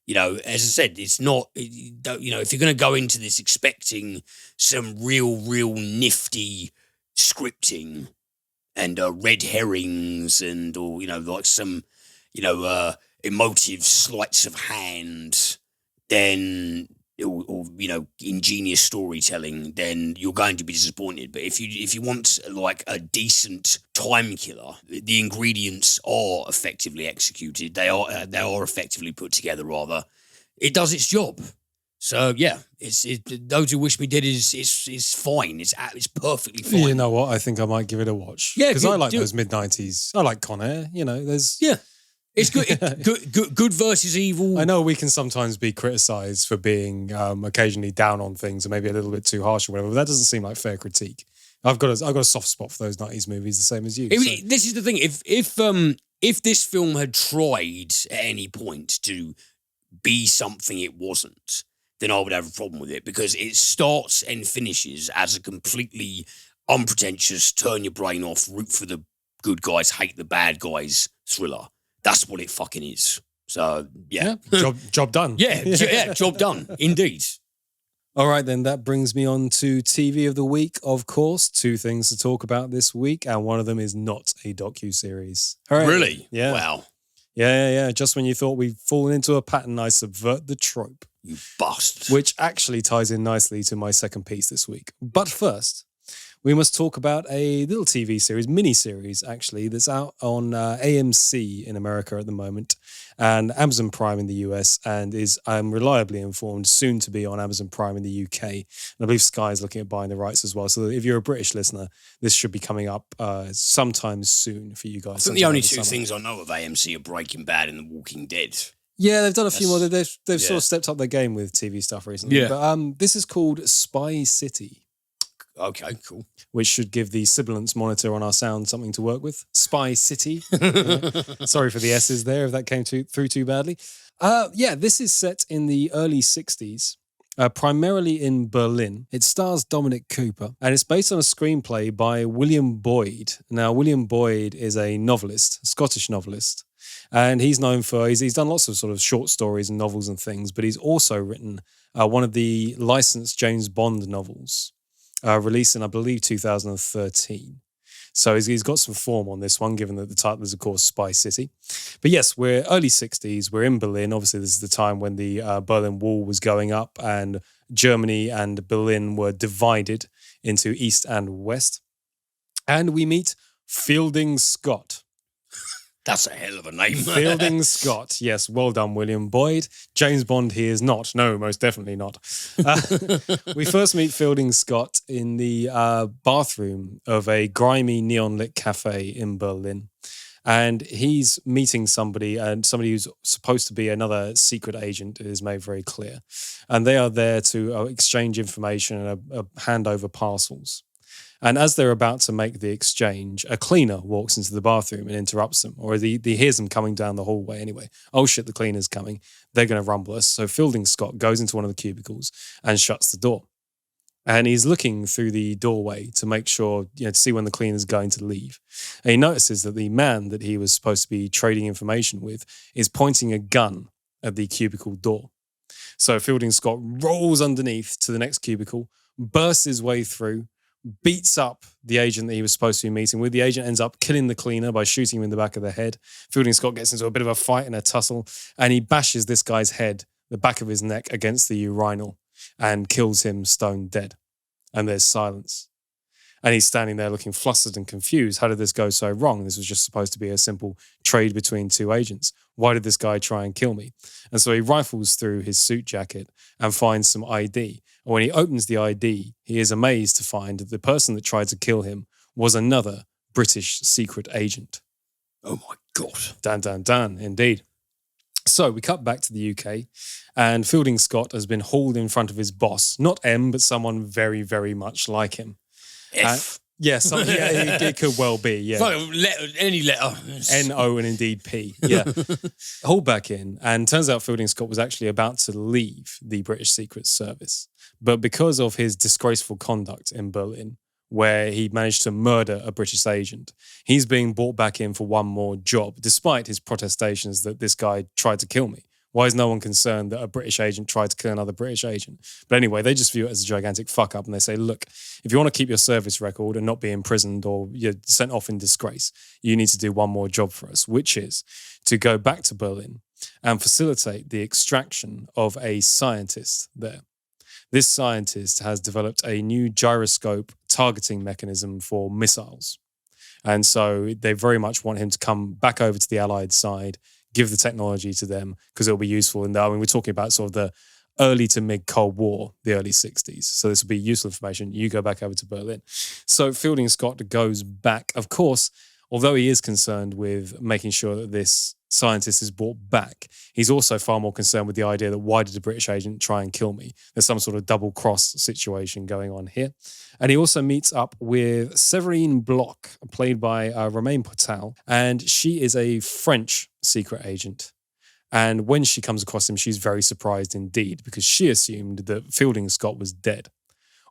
You know, as I said, it's not, you know, if you're going to go into this expecting some real nifty scripting and red herrings or, you know, like some, you know, emotive sleights of hand, then, or you know, ingenious storytelling, then you're going to be disappointed. But if you want like a decent time killer, the ingredients are effectively executed. They are effectively put together. Rather, it does its job. So yeah, Those Who Wish Me Dead is fine. It's perfectly fine. You know what? I think I might give it a watch. Yeah, because I like those mid-90s. I like Con Air. You know, there's It's good. Good versus evil. I know we can sometimes be criticised for being occasionally down on things and maybe a little bit too harsh or whatever, but that doesn't seem like fair critique. I've got a soft spot for those 90s movies, the same as you. This is the thing. If this film had tried at any point to be something it wasn't, then I would have a problem with it, because it starts and finishes as a completely unpretentious, turn your brain off, root for the good guys, hate the bad guys thriller. That's what it fucking is. So, yeah. Job done. Yeah, job done. Indeed. All right, then. That brings me on to TV of the week, of course. 2 things to talk about this week, and one of them is not a docuseries. Right. Really? Yeah. Wow. Yeah. Just when you thought we'd fallen into a pattern, I subvert the trope. You bastard. Which actually ties in nicely to my second piece this week. But first, we must talk about a little TV series, mini-series actually, that's out on AMC in America at the moment and Amazon Prime in the US, and is, I'm reliably informed, soon to be on Amazon Prime in the UK. And I believe Sky is looking at buying the rights as well. So if you're a British listener, this should be coming up sometime soon for you guys. I think the only 2 things I know of AMC are Breaking Bad and The Walking Dead. Yeah, they've done a few more. They've sort of stepped up their game with TV stuff recently. Yeah. But this is called Spy City. Okay, cool. Which should give the sibilance monitor on our sound something to work with. Spy City. Sorry for the S's there if that came through too badly. This is set in the early 60s, primarily in Berlin. It stars Dominic Cooper, and it's based on a screenplay by William Boyd. Now, William Boyd is a novelist, a Scottish novelist, and he's known for, he's done lots of sort of short stories and novels and things, but he's also written one of the licensed James Bond novels, released in, I believe, 2013. So he's got some form on this one, given that the title is, of course, Spy City. But yes, we're early 60s. We're in Berlin. Obviously, this is the time when the Berlin Wall was going up and Germany and Berlin were divided into East and West. And we meet Fielding Scott. That's a hell of a name. Fielding Scott. Yes, well done, William Boyd. James Bond he is not. No, most definitely not. We first meet Fielding Scott in the bathroom of a grimy neon-lit cafe in Berlin. And he's meeting somebody, and somebody who's supposed to be another secret agent, it is made very clear. And they are there to exchange information and hand over parcels. And as they're about to make the exchange, a cleaner walks into the bathroom and interrupts them, or he hears them coming down the hallway anyway. Oh shit, the cleaner's coming. They're going to rumble us. So Fielding Scott goes into one of the cubicles and shuts the door. And he's looking through the doorway to make sure, to see when the cleaner's going to leave. And he notices that the man that he was supposed to be trading information with is pointing a gun at the cubicle door. So Fielding Scott rolls underneath to the next cubicle, bursts his way through, beats up the agent that he was supposed to be meeting with. The agent ends up killing the cleaner by shooting him in the back of the head. Fielding Scott gets into a bit of a fight and a tussle, and he bashes this guy's head, the back of his neck, against the urinal and kills him stone dead. And there's silence. And he's standing there looking flustered and confused. How did this go so wrong? This was just supposed to be a simple trade between two agents. Why did this guy try and kill me? And so he rifles through his suit jacket and finds some ID. And when he opens the ID, he is amazed to find that the person that tried to kill him was another British secret agent. Oh my God. Dan, dan, dan, indeed. So we cut back to the UK, and Fielding Scott has been hauled in front of his boss, not M, but someone very, very much like him. F. Yes, it could well be, yeah. Any letter. N-O and indeed P, yeah. Hauled back in, and turns out Fielding Scott was actually about to leave the British Secret Service. But because of his disgraceful conduct in Berlin, where he managed to murder a British agent, he's being brought back in for one more job, despite his protestations that this guy tried to kill me. Why is no one concerned that a British agent tried to kill another British agent? But anyway, they just view it as a gigantic fuck up, and they say, look, if you want to keep your service record and not be imprisoned or you're sent off in disgrace, you need to do one more job for us, which is to go back to Berlin and facilitate the extraction of a scientist there. This scientist has developed a new gyroscope targeting mechanism for missiles. And so they very much want him to come back over to the Allied side, give the technology to them, because it'll be useful. And we're talking about sort of the early to mid Cold War, the early 60s. So this will be useful information. You go back over to Berlin. So Fielding Scott goes back, of course, although he is concerned with making sure that this scientist is brought back, he's also far more concerned with the idea that why did a British agent try and kill me? There's some sort of double cross situation going on here. And he also meets up with Séverine Bloch, played by Romain Poital, and she is a French secret agent. And when she comes across him, she's very surprised indeed, because she assumed that Fielding Scott was dead.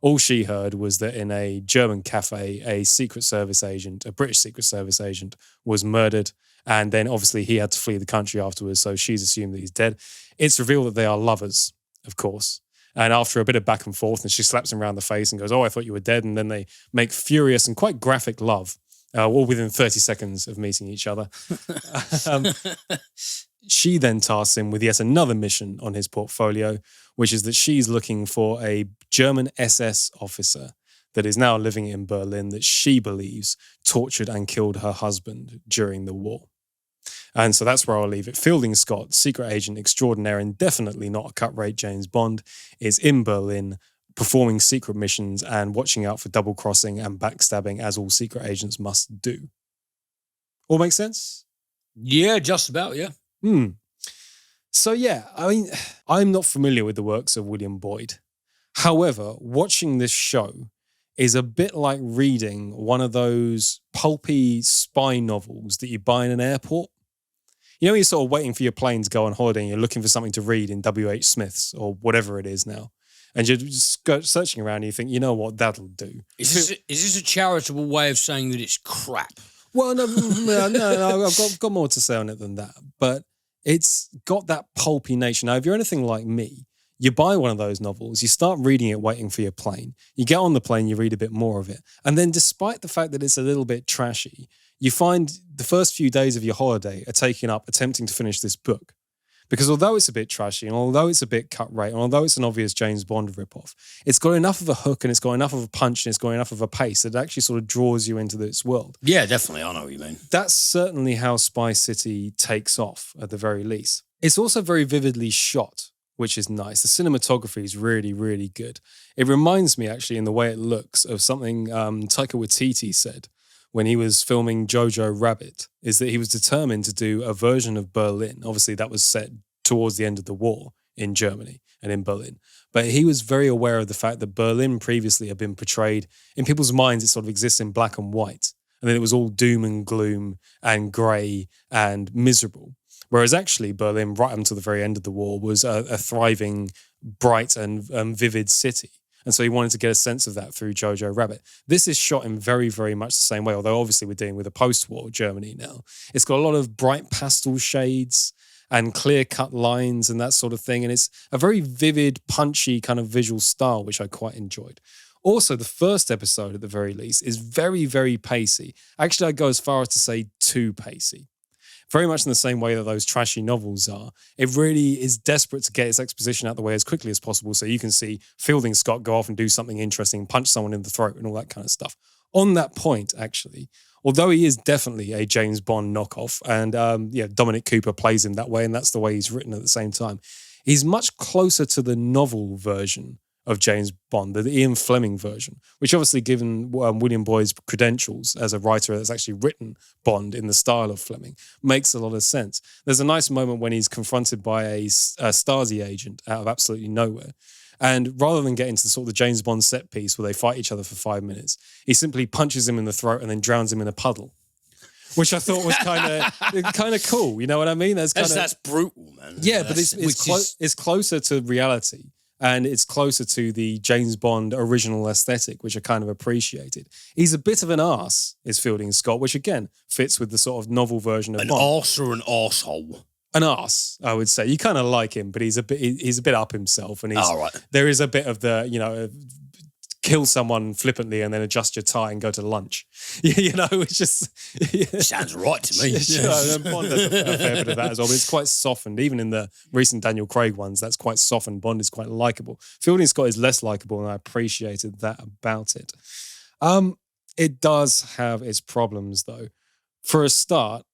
All she heard was that in a German cafe, a Secret Service agent, a British Secret Service agent, was murdered. And then obviously he had to flee the country afterwards. So she's assumed that he's dead. It's revealed that they are lovers, of course. And after a bit of back and forth, and she slaps him around the face and goes, oh, I thought you were dead. And then they make furious and quite graphic love, all within 30 seconds of meeting each other. She then tasks him with yet another mission on his portfolio, which is that she's looking for a German SS officer that is now living in Berlin that she believes tortured and killed her husband during the war. And so that's where I'll leave it. Fielding Scott, secret agent extraordinaire and definitely not a cut-rate James Bond, is in Berlin performing secret missions and watching out for double-crossing and backstabbing, as all secret agents must do. All make sense? Yeah, just about, yeah. So yeah, I mean, I'm not familiar with the works of William Boyd. However, watching this show is a bit like reading one of those pulpy spy novels that you buy in an airport. You know, you're sort of waiting for your plane to go on holiday and you're looking for something to read in W.H. Smith's or whatever it is now. And you're just searching around and you think, you know what, that'll do. Is this a charitable way of saying that it's crap? Well, no, I've got more to say on it than that. But it's got that pulpy nature. Now, if you're anything like me, you buy one of those novels, you start reading it waiting for your plane. You get on the plane, you read a bit more of it. And then despite the fact that it's a little bit trashy, you find the first few days of your holiday are taken up attempting to finish this book. Because although it's a bit trashy, and although it's a bit cut rate, and although it's an obvious James Bond ripoff, it's got enough of a hook and it's got enough of a punch and it's got enough of a pace that it actually sort of draws you into this world. Yeah, definitely. I know what you mean. That's certainly how Spy City takes off, at the very least. It's also very vividly shot, which is nice. The cinematography is really, really good. It reminds me, actually, in the way it looks, of something Taika Waititi said when he was filming Jojo Rabbit, is that he was determined to do a version of Berlin. Obviously, that was set towards the end of the war in Germany and in Berlin. But he was very aware of the fact that Berlin previously had been portrayed, in people's minds, it sort of exists in black and white. And then it was all doom and gloom and grey and miserable. Whereas actually Berlin, right up until the very end of the war, was a thriving, bright and vivid city. And so he wanted to get a sense of that through Jojo Rabbit. This is shot in very, very much the same way, although obviously we're dealing with a post-war Germany now. It's got a lot of bright pastel shades and clear-cut lines and that sort of thing. And it's a very vivid, punchy kind of visual style, which I quite enjoyed. Also, the first episode, at the very least, is very, very pacey. Actually, I'd go as far as to say too pacey. Very much in the same way that those trashy novels are. It really is desperate to get its exposition out the way as quickly as possible so you can see Fielding Scott go off and do something interesting, punch someone in the throat and all that kind of stuff. On that point, actually, although he is definitely a James Bond knockoff, and Dominic Cooper plays him that way, and that's the way he's written at the same time, he's much closer to the novel version of James Bond, the Ian Fleming version, which obviously, given William Boyd's credentials as a writer that's actually written Bond in the style of Fleming, makes a lot of sense. There's a nice moment when he's confronted by a Stasi agent out of absolutely nowhere. And rather than get into the sort of the James Bond set piece where they fight each other for 5 minutes, he simply punches him in the throat and then drowns him in a puddle. Which I thought was kind of cool. You know what I mean? That's brutal, man. Yeah, but it's closer to reality. And it's closer to the James Bond original aesthetic, which I kind of appreciated. He's a bit of an arse, is Fielding Scott, which again fits with the sort of novel version of Bond. An arse or an arsehole? An arse, I would say. You kind of like him, but he's a bit up himself, and right. There is a bit of the kill someone flippantly and then adjust your tie and go to lunch. It's just... Sounds right to me. Bond does a fair bit of that as well, but it's quite softened. Even in the recent Daniel Craig ones, that's quite softened. Bond is quite likeable. Fielding Scott is less likeable, and I appreciated that about it. It does have its problems, though. For a start,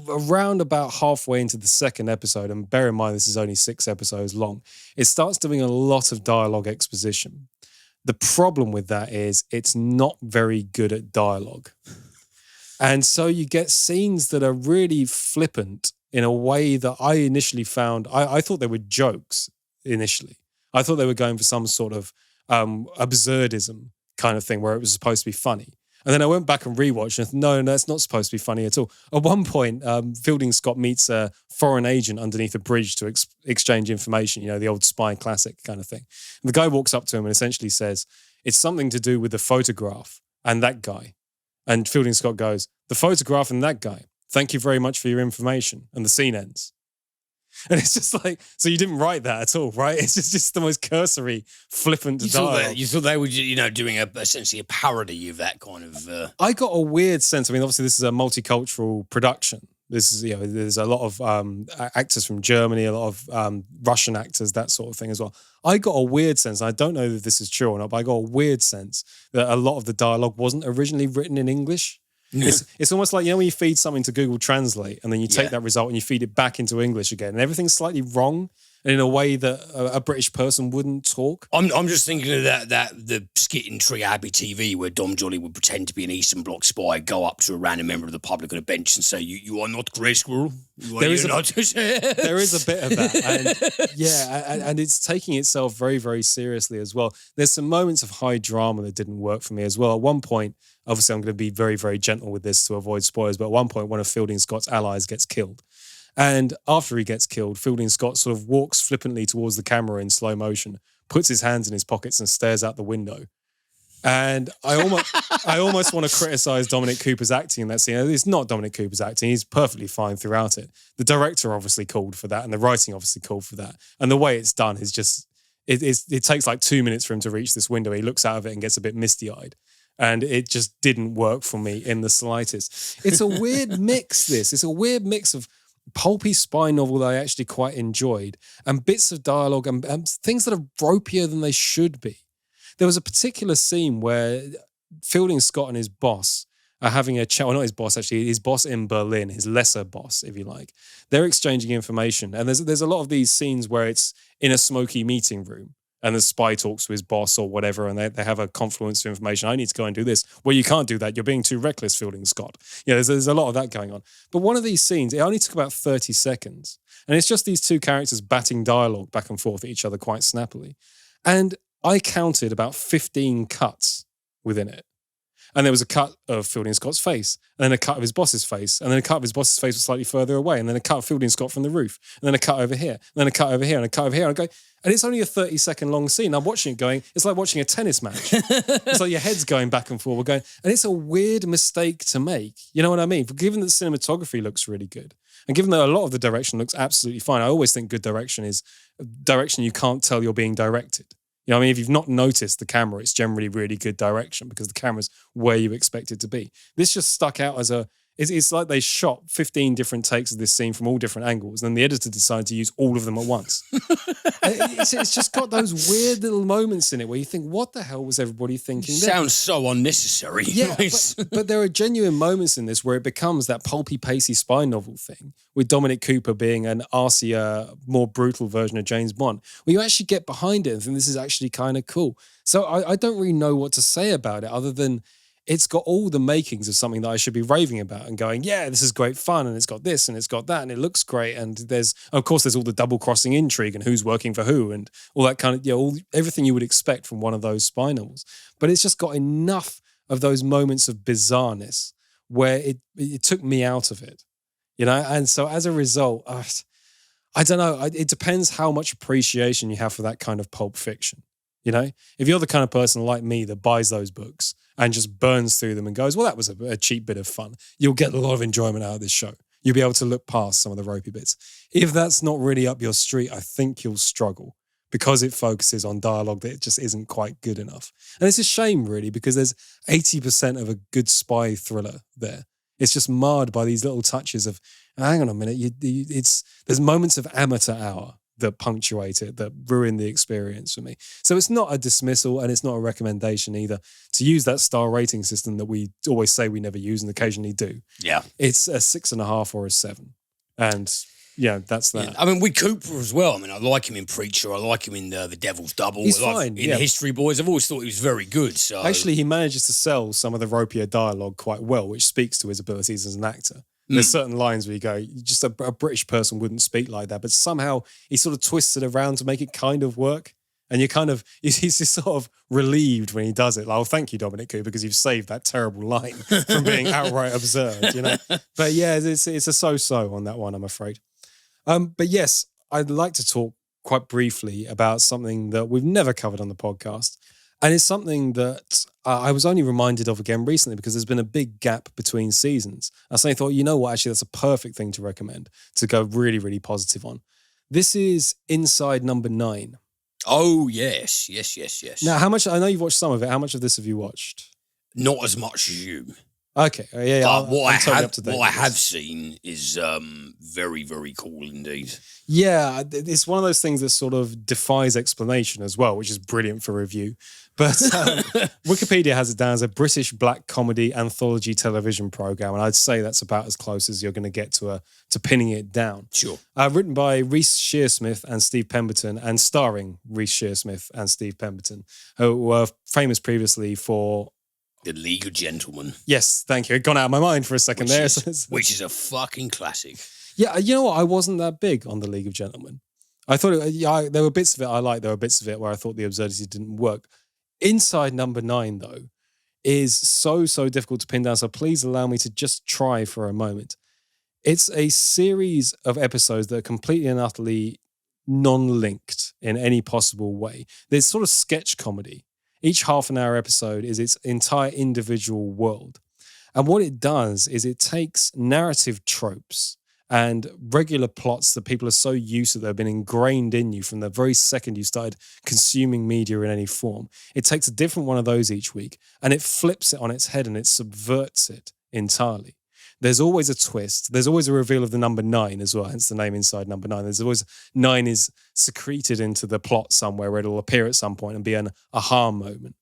around about halfway into the second episode, and bear in mind this is only 6 episodes long, it starts doing a lot of dialogue exposition. The problem with that is it's not very good at dialogue. And so you get scenes that are really flippant in a way that I initially found, I thought they were jokes initially. I thought they were going for some sort of absurdism kind of thing where it was supposed to be funny. And then I went back and rewatched and thought, no, it's not supposed to be funny at all. At one point, Fielding Scott meets a foreign agent underneath a bridge to exchange information, the old spy classic kind of thing. And the guy walks up to him and essentially says, it's something to do with the photograph and that guy. And Fielding Scott goes, the photograph and that guy. Thank you very much for your information. And the scene ends. And it's just like, so you didn't write that at all, right? It's just the most cursory, flippant dialogue. You thought they were, doing essentially a parody of that kind of... I got a weird sense. I mean, obviously this is a multicultural production. This is, there's a lot of actors from Germany, a lot of Russian actors, that sort of thing as well. I got a weird sense, and I don't know if this is true or not, but I got a weird sense that a lot of the dialogue wasn't originally written in English. Yeah. It's almost like, when you feed something to Google Translate and then you take that result and you feed it back into English again and everything's slightly wrong and in a way that a British person wouldn't talk. I'm just thinking of the skit in Tree Abbey TV where Dom Jolly would pretend to be an Eastern Bloc spy, go up to a random member of the public on a bench and say, you are not Grey Squirrel. There is a bit of that. And it's taking itself very, very seriously as well. There's some moments of high drama that didn't work for me as well. At one point, obviously I'm going to be very, very gentle with this to avoid spoilers, but at one point one of Fielding Scott's allies gets killed. And after he gets killed, Fielding Scott sort of walks flippantly towards the camera in slow motion, puts his hands in his pockets and stares out the window. And I almost want to criticize Dominic Cooper's acting in that scene. It's not Dominic Cooper's acting. He's perfectly fine throughout it. The director obviously called for that and the writing obviously called for that. And the way it's done is just, it takes like 2 minutes for him to reach this window. He looks out of it and gets a bit misty-eyed. And it just didn't work for me in the slightest. It's a weird mix, this. It's a weird mix of pulpy spy novel that I actually quite enjoyed, and bits of dialogue and things that are ropier than they should be. There was a particular scene where Fielding Scott and his boss are having a chat, well, not his boss actually, his boss in Berlin, his lesser boss, if you like. They're exchanging information, and there's a lot of these scenes where it's in a smoky meeting room, and the spy talks to his boss or whatever, and they have a confluence of information. I need to go and do this. Well, you can't do that. You're being too reckless, Fielding Scott. There's a lot of that going on. But one of these scenes, it only took about 30 seconds, and it's just these two characters batting dialogue back and forth at each other quite snappily. And I counted about 15 cuts within it. And there was a cut of Fielding Scott's face, and then a cut of his boss's face, and then a cut of his boss's face was slightly further away, and then a cut of Fielding Scott from the roof, and then a cut over here, and then a cut over here, and a cut over here. And I go, and it's only a 30-second long scene. I'm watching it going, it's like watching a tennis match. It's like your head's going back and forth. We're going, and it's a weird mistake to make. You know what I mean? Given that the cinematography looks really good, and given that a lot of the direction looks absolutely fine, I always think good direction is direction you can't tell you're being directed. You know what I mean? If you've not noticed the camera, it's generally really good direction because the camera's where you expect it to be. This just stuck out as it's like they shot 15 different takes of this scene from all different angles, and then the editor decided to use all of them at once. It's just got those weird little moments in it where you think, what the hell was everybody thinking there? Sounds so unnecessary. Yeah, but there are genuine moments in this where it becomes that pulpy, pacey spy novel thing, with Dominic Cooper being an arsier, more brutal version of James Bond, where you actually get behind it and think this is actually kind of cool. So I don't really know what to say about it other than it's got all the makings of something that I should be raving about and going, yeah, this is great fun, and it's got this and it's got that and it looks great, and there's all the double crossing intrigue and who's working for who and all that kind of, everything you would expect from one of those spy novels. But it's just got enough of those moments of bizarreness where it took me out of it, and so as a result, I don't know, it depends how much appreciation you have for that kind of pulp fiction. If you're the kind of person like me that buys those books and just burns through them and goes, well, that was a cheap bit of fun, you'll get a lot of enjoyment out of this show. You'll be able to look past some of the ropey bits. If that's not really up your street, I think you'll struggle because it focuses on dialogue that just isn't quite good enough. And it's a shame, really, because there's 80% of a good spy thriller there. It's just marred by these little touches of, hang on a minute, there's moments of amateur hour that punctuate it, that ruin the experience for me. So it's not a dismissal and it's not a recommendation either to use that star rating system that we always say we never use and occasionally do. Yeah. It's a 6.5 or a 7. And that's that. Yeah. I mean, with Cooper as well. I mean, I like him in Preacher. I like him in The Devil's Double. He's fine. In History Boys, I've always thought he was very good. So actually, he manages to sell some of the ropier dialogue quite well, which speaks to his abilities as an actor. There's certain lines where you go, just a British person wouldn't speak like that, but somehow he sort of twists it around to make it kind of work. And he's just sort of relieved when he does it. Like, oh, thank you, Dominic Cooper, because you've saved that terrible line from being outright absurd, But yeah, it's a so-so on that one, I'm afraid. But yes, I'd like to talk quite briefly about something that we've never covered on the podcast. And it's something that I was only reminded of again recently because there's been a big gap between seasons. I suddenly thought, you know what, actually, that's a perfect thing to recommend, to go really, really positive on. This is Inside Number 9. Oh, yes. Now, I know you've watched some of it. How much of this have you watched? Not as much as you. Okay. Yeah. But what I have seen is very, very cool indeed. Yeah, it's one of those things that sort of defies explanation as well, which is brilliant for review. But Wikipedia has it down as a British black comedy anthology television program, and I'd say that's about as close as you're going to get to pinning it down. Sure. Written by Reece Shearsmith and Steve Pemberton, and starring Reece Shearsmith and Steve Pemberton, who were famous previously for The League of Gentlemen. Yes, thank you. It gone out of my mind for a second which is a fucking classic. Yeah, you know what? I wasn't that big on The League of Gentlemen. I thought there were bits of it I liked. There were bits of it where I thought the absurdity didn't work. Inside Number 9, though, is so difficult to pin down. So please allow me to just try for a moment. It's a series of episodes that are completely and utterly non-linked in any possible way. There's sort of sketch comedy. Each half-an-hour episode is its entire individual world. And what it does is it takes narrative tropes and regular plots that people are so used to that have been ingrained in you from the very second you started consuming media in any form. It takes a different one of those each week and it flips it on its head and it subverts it entirely. There's always a twist. There's always a reveal of the number 9 as well, hence the name inside number 9. There's always 9 is secreted into the plot somewhere where it'll appear at some point and be an aha moment.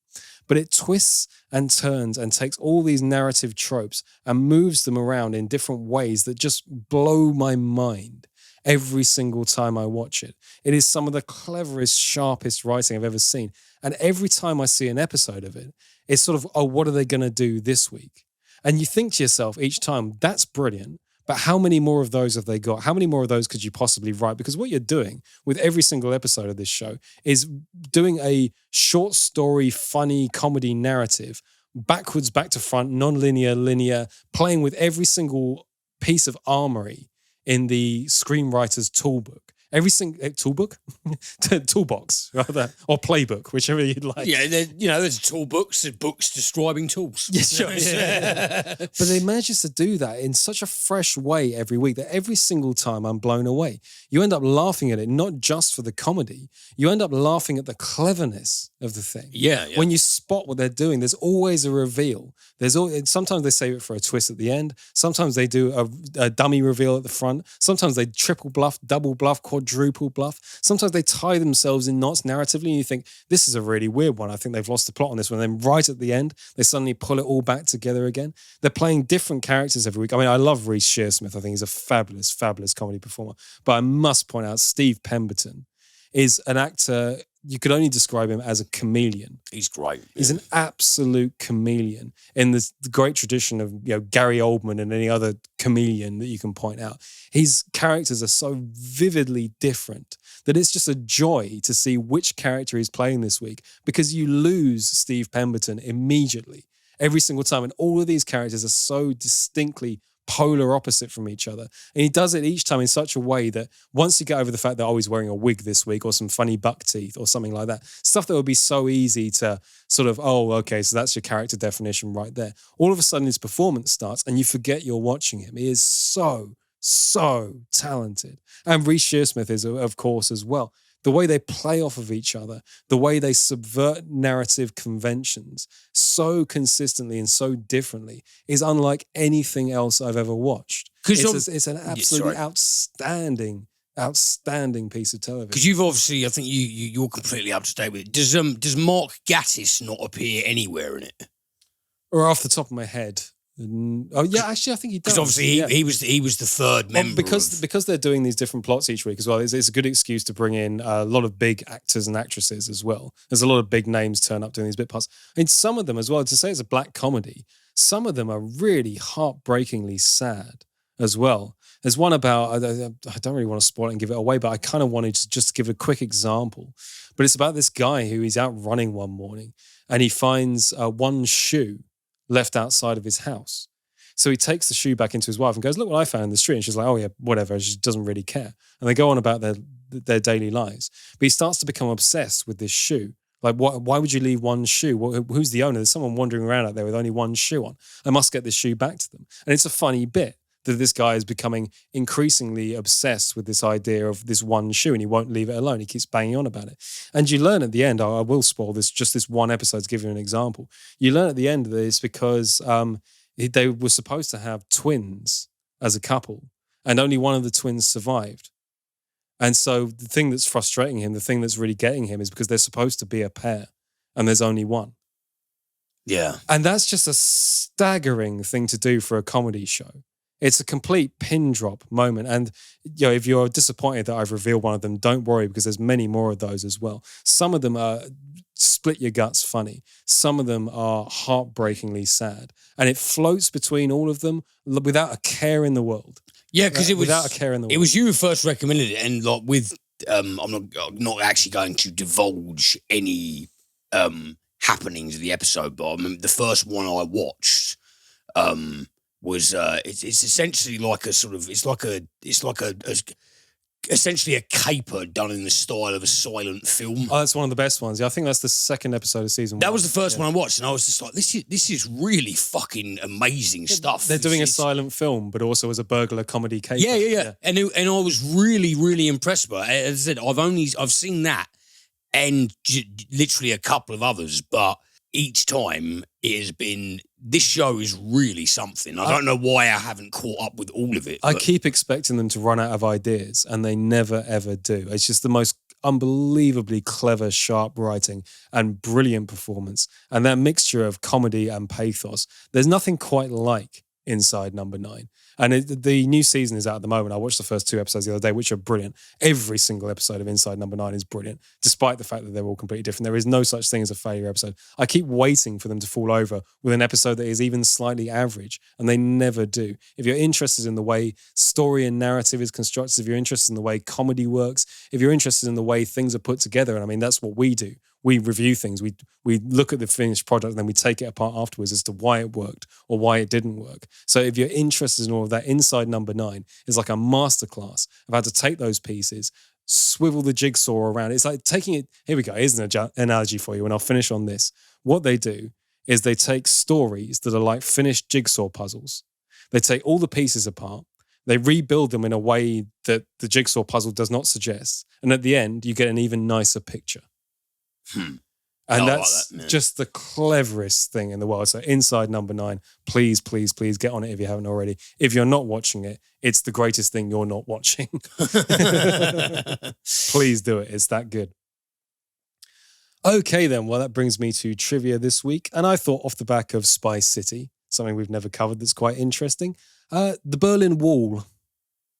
But it twists and turns and takes all these narrative tropes and moves them around in different ways that just blow my mind every single time I watch it. It is some of the cleverest, sharpest writing I've ever seen. And every time I see an episode of it, it's sort of, oh, what are they going to do this week? And you think to yourself each time, that's brilliant. But how many more of those have they got? How many more of those could you possibly write? Because what you're doing with every single episode of this show is doing a short story, funny comedy narrative, backwards, back to front, non-linear, linear, playing with every single piece of armory in the screenwriter's toolbook. Every single toolbox, rather, or playbook, whichever you'd like. Yeah, there's toolbooks, there's books describing tools. Yeah, sure. Yeah. But they manages to do that in such a fresh way every week that every single time I'm blown away. You end up laughing at it, not just for the comedy. You end up laughing at the cleverness of the thing. Yeah. When you spot what they're doing, there's always a reveal. Sometimes they save it for a twist at the end. Sometimes they do a dummy reveal at the front. Sometimes they triple bluff, double bluff, quadruple bluff. Sometimes they tie themselves in knots narratively and you think, this is a really weird one. I think they've lost the plot on this one. And then right at the end, they suddenly pull it all back together again. They're playing different characters every week. I mean, I love Reece Shearsmith. I think he's a fabulous, fabulous comedy performer. But I must point out, Steve Pemberton is an actor, you could only describe him as a chameleon. He's great. He's an absolute chameleon in the great tradition of Gary Oldman and any other chameleon that you can point out. His characters are so vividly different that it's just a joy to see which character he's playing this week because you lose Steve Pemberton immediately every single time. And all of these characters are so distinctly polar opposite from each other. And he does it each time in such a way that once you get over the fact that he's wearing a wig this week or some funny buck teeth or something like that, stuff that would be so easy to sort of, oh, okay, so that's your character definition right there. All of a sudden his performance starts and you forget you're watching him. He is so talented. And Reece Shearsmith is, of course, as well. The way they play off of each other, the way they subvert narrative conventions so consistently and so differently is unlike anything else I've ever watched. It's an absolutely outstanding piece of television. Because you've obviously, I think you're completely up to date with it. Does Mark Gatiss not appear anywhere in it? Or off the top of my head. Oh yeah, actually, I think he does. Because obviously he was the third member. Because they're doing these different plots each week as well. It's a good excuse to bring in a lot of big actors and actresses as well. There's a lot of big names turn up doing these bit parts. I mean, some of them as well. To say it's a black comedy, some of them are really heartbreakingly sad as well. There's one about I don't really want to spoil it and give it away, but I kind of wanted to just give a quick example. But it's about this guy who is out running one morning and he finds one shoe left outside of his house. So he takes the shoe back into his wife and goes, look what I found in the street. And she's like, oh yeah, whatever. She doesn't really care. And they go on about their daily lives. But he starts to become obsessed with this shoe. Like, why would you leave one shoe? Who's the owner? There's someone wandering around out there with only one shoe on. I must get this shoe back to them. And it's a funny bit that this guy is becoming increasingly obsessed with this idea of this one shoe and he won't leave it alone. He keeps banging on about it. And you learn at the end, I will spoil this, just this one episode to give you an example. You learn at the end of this because they were supposed to have twins as a couple and only one of the twins survived. And so the thing that's frustrating him, the thing that's really getting him is because they're supposed to be a pair and there's only one. Yeah. And that's just a staggering thing to do for a comedy show. It's a complete pin drop moment. And if you're disappointed that I've revealed one of them, don't worry because there's many more of those as well. Some of them are split your guts funny. Some of them are heartbreakingly sad. And it floats between all of them without a care in the world. Yeah, because it was without a care in the world. It was you who first recommended it, and like with I'm not actually going to divulge any happenings of the episode, but I remember the first one I watched was it's essentially like essentially a caper done in the style of a silent film. Oh, that's one of the best ones. Yeah, I think that's the second episode of season 1. That was the first one I watched, and I was just like, this is really fucking amazing stuff. They're doing a silent film, but also as a burglar comedy caper. Yeah. And I was really, really impressed by it. As I said, I've seen that and literally a couple of others, but each time it has been this show is really something. I don't know why I haven't caught up with all of it. I keep expecting them to run out of ideas, and they never, ever do. It's just the most unbelievably clever, sharp writing and brilliant performance. And that mixture of comedy and pathos, there's nothing quite like Inside Number 9. And the new season is out at the moment. I watched the first 2 episodes the other day, which are brilliant. Every single episode of Inside Number 9 is brilliant, despite the fact that they're all completely different. There is no such thing as a failure episode. I keep waiting for them to fall over with an episode that is even slightly average, and they never do. If you're interested in the way story and narrative is constructed, if you're interested in the way comedy works, if you're interested in the way things are put together, and I mean, that's what we do. We review things. We look at the finished product and then we take it apart afterwards as to why it worked or why it didn't work. So if you're interested in all of that, Inside Number 9 is like a masterclass of how to take those pieces, swivel the jigsaw around. It's like taking it. Here we go. Here's an analogy for you, and I'll finish on this. What they do is they take stories that are like finished jigsaw puzzles. They take all the pieces apart. They rebuild them in a way that the jigsaw puzzle does not suggest. And at the end, you get an even nicer picture. And that's like that, just the cleverest thing in the world. So Inside Number 9, please, please, please get on it if you haven't already. If you're not watching it, it's the greatest thing you're not watching. Please do it. It's that good. Okay then, well that brings me to trivia this week. And I thought off the back of Spice City, something we've never covered that's quite interesting, the Berlin Wall.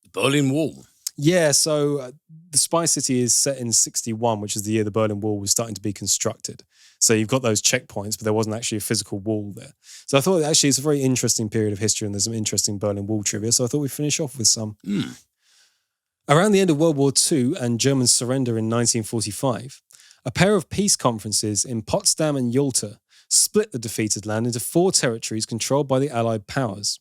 The Berlin Wall? Yeah, so the Spy City is set in 1961, which is the year the Berlin Wall was starting to be constructed. So you've got those checkpoints, but there wasn't actually a physical wall there. So I thought actually it's a very interesting period of history and there's some interesting Berlin Wall trivia. So I thought we'd finish off with some. Around the end of World War II and German surrender in 1945, a pair of peace conferences in Potsdam and Yalta split the defeated land into 4 territories controlled by the Allied powers.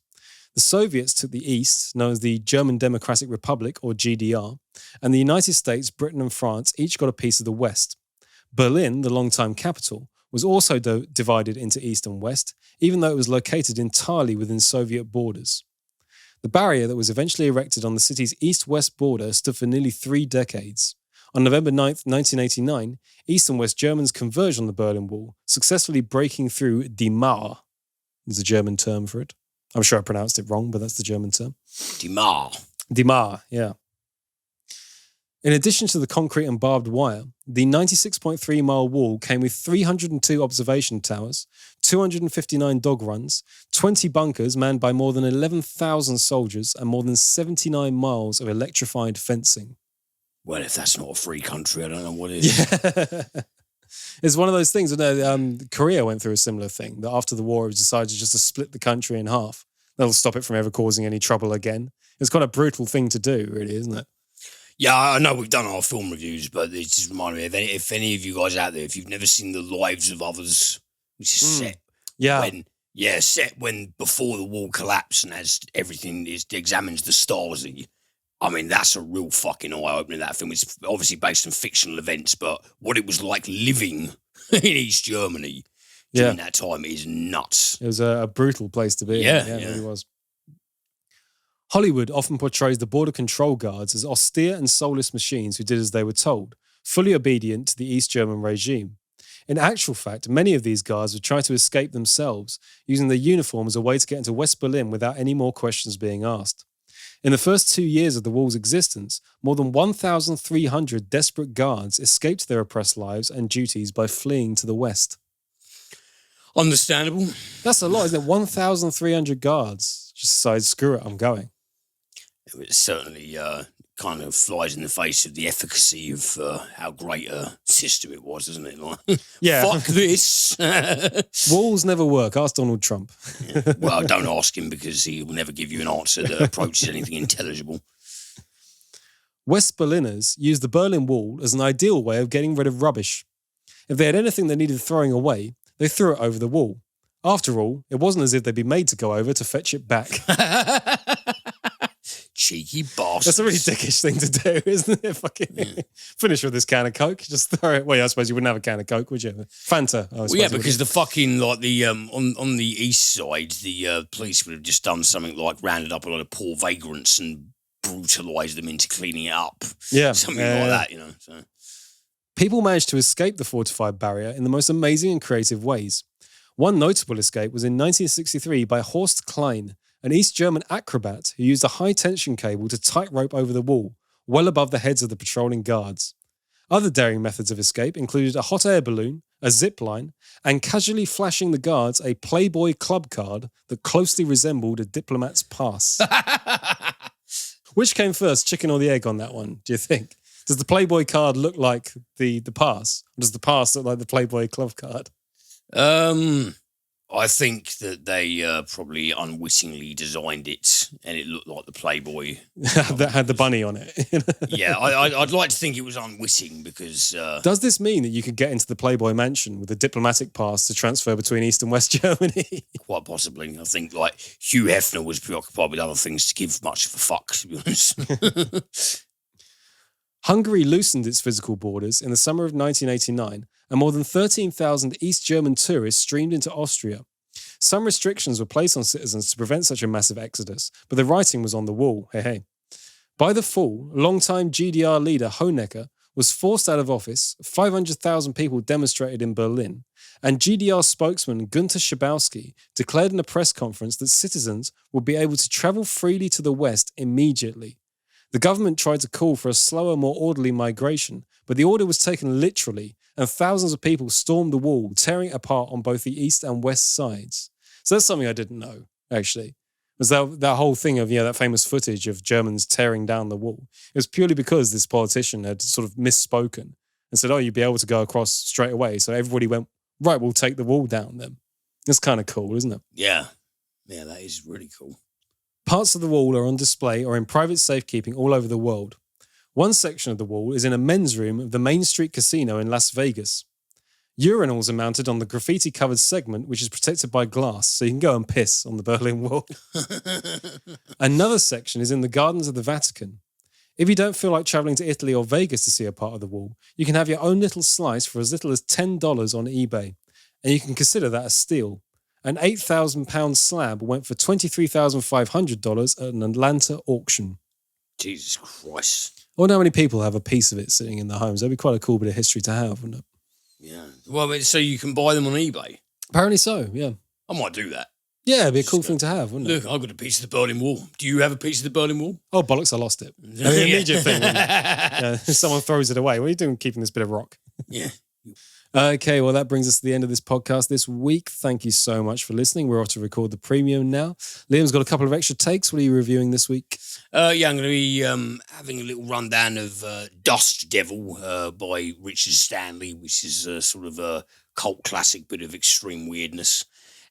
The Soviets took the East, known as the German Democratic Republic, or GDR, and the United States, Britain and France each got a piece of the West. Berlin, the longtime capital, was also divided into East and West, even though it was located entirely within Soviet borders. The barrier that was eventually erected on the city's east-west border stood for nearly 3 decades. On November 9th, 1989, East and West Germans converged on the Berlin Wall, successfully breaking through die Mauer. There's a German term for it. I'm sure I pronounced it wrong, but that's the German term. Die Mauer. Die Mauer, yeah. In addition to the concrete and barbed wire, the 96.3-mile wall came with 302 observation towers, 259 dog runs, 20 bunkers manned by more than 11,000 soldiers, and more than 79 miles of electrified fencing. Well, if that's not a free country, I don't know what is. Yeah. It's one of those things. Korea went through a similar thing, that after the war it was decided just to split the country in half. That'll stop it from ever causing any trouble again. It's quite a brutal thing to do, really, isn't it? Yeah, I know we've done our film reviews, but it just reminded me, if any of you guys out there, if you've never seen The Lives of Others, which is set when before the wall collapsed and as everything examines the Stasi. I mean, that's a real fucking eye-opener, that film. It's obviously based on fictional events, but what it was like living in East Germany during that time is nuts. It was a brutal place to be. Yeah, it really was. Hollywood often portrays the border control guards as austere and soulless machines who did as they were told, fully obedient to the East German regime. In actual fact, many of these guards would try to escape themselves, using their uniform as a way to get into West Berlin without any more questions being asked. In the first 2 years of the wall's existence, more than 1,300 desperate guards escaped their oppressed lives and duties by fleeing to the west. Understandable. That's a lot, isn't it? 1,300 guards just decided, screw it, I'm going. It certainly kind of flies in the face of the efficacy of how great a system it was, isn't it? Like, fuck this. Walls never work. Ask Donald Trump. Well, don't ask him because he will never give you an answer that approaches anything intelligible. West Berliners used the Berlin Wall as an ideal way of getting rid of rubbish. If they had anything they needed throwing away, they threw it over the wall. After all, it wasn't as if they'd be made to go over to fetch it back. Cheeky bastards. That's a really dickish thing to do, isn't it? Fucking finish with this can of Coke. Just throw it. Well, I suppose you wouldn't have a can of Coke, would you? Fanta. Because the fucking, like, the on the east side, the police would have just done something like rounded up a lot of poor vagrants and brutalised them into cleaning it up. Yeah. Something like that, you know. So. People managed to escape the fortified barrier in the most amazing and creative ways. One notable escape was in 1963 by Horst Klein, an East German acrobat who used a high-tension cable to tightrope over the wall, well above the heads of the patrolling guards. Other daring methods of escape included a hot air balloon, a zip line, and casually flashing the guards a Playboy club card that closely resembled a diplomat's pass. Which came first, chicken or the egg on that one, do you think? Does the Playboy card look like the pass? Or does the pass look like the Playboy club card? I think that they probably unwittingly designed it and it looked like the Playboy. That had the bunny on it. Yeah, I'd like to think it was unwitting because... Does this mean that you could get into the Playboy mansion with a diplomatic pass to transfer between East and West Germany? Quite possibly. I think like Hugh Hefner was preoccupied with other things to give much of a fuck, to be honest. Hungary loosened its physical borders in the summer of 1989, and more than 13,000 East German tourists streamed into Austria. Some restrictions were placed on citizens to prevent such a massive exodus, but the writing was on the wall. Hey, hey. By the fall, longtime GDR leader Honecker was forced out of office, 500,000 people demonstrated in Berlin, and GDR spokesman Günter Schabowski declared in a press conference that citizens would be able to travel freely to the West immediately. The government tried to call for a slower, more orderly migration, but the order was taken literally, and thousands of people stormed the wall, tearing it apart on both the east and west sides. So that's something I didn't know, actually. Was that whole thing of, that famous footage of Germans tearing down the wall. It was purely because this politician had sort of misspoken and said, you'd be able to go across straight away. So everybody went, right, we'll take the wall down then. It's kind of cool, isn't it? Yeah. Yeah, that is really cool. Parts of the wall are on display or in private safekeeping all over the world. One section of the wall is in a men's room of the Main Street Casino in Las Vegas. Urinals are mounted on the graffiti-covered segment, which is protected by glass, so you can go and piss on the Berlin Wall. Another section is in the Gardens of the Vatican. If you don't feel like travelling to Italy or Vegas to see a part of the wall, you can have your own little slice for as little as $10 on eBay, and you can consider that a steal. An £8,000 slab went for $23,500 at an Atlanta auction. Jesus Christ. I wonder how many people have a piece of it sitting in their homes. That'd be quite a cool bit of history to have, wouldn't it? Yeah. Well, so you can buy them on eBay? Apparently so, yeah. I might do that. Yeah, it'd be a cool thing to have, wouldn't it? Look, I've got a piece of the Berlin Wall. Do you have a piece of the Berlin Wall? Oh, bollocks, I lost it. I mean, immediate thing, wouldn't it? Yeah, someone throws it away. What are you doing keeping this bit of rock? Yeah. Okay, well, that brings us to the end of this podcast this week. Thank you so much for listening. We're off to record the premium now. Liam's got a couple of extra takes. What are you reviewing this week? I'm going to be having a little rundown of Dust Devil by Richard Stanley, which is sort of a cult classic bit of extreme weirdness.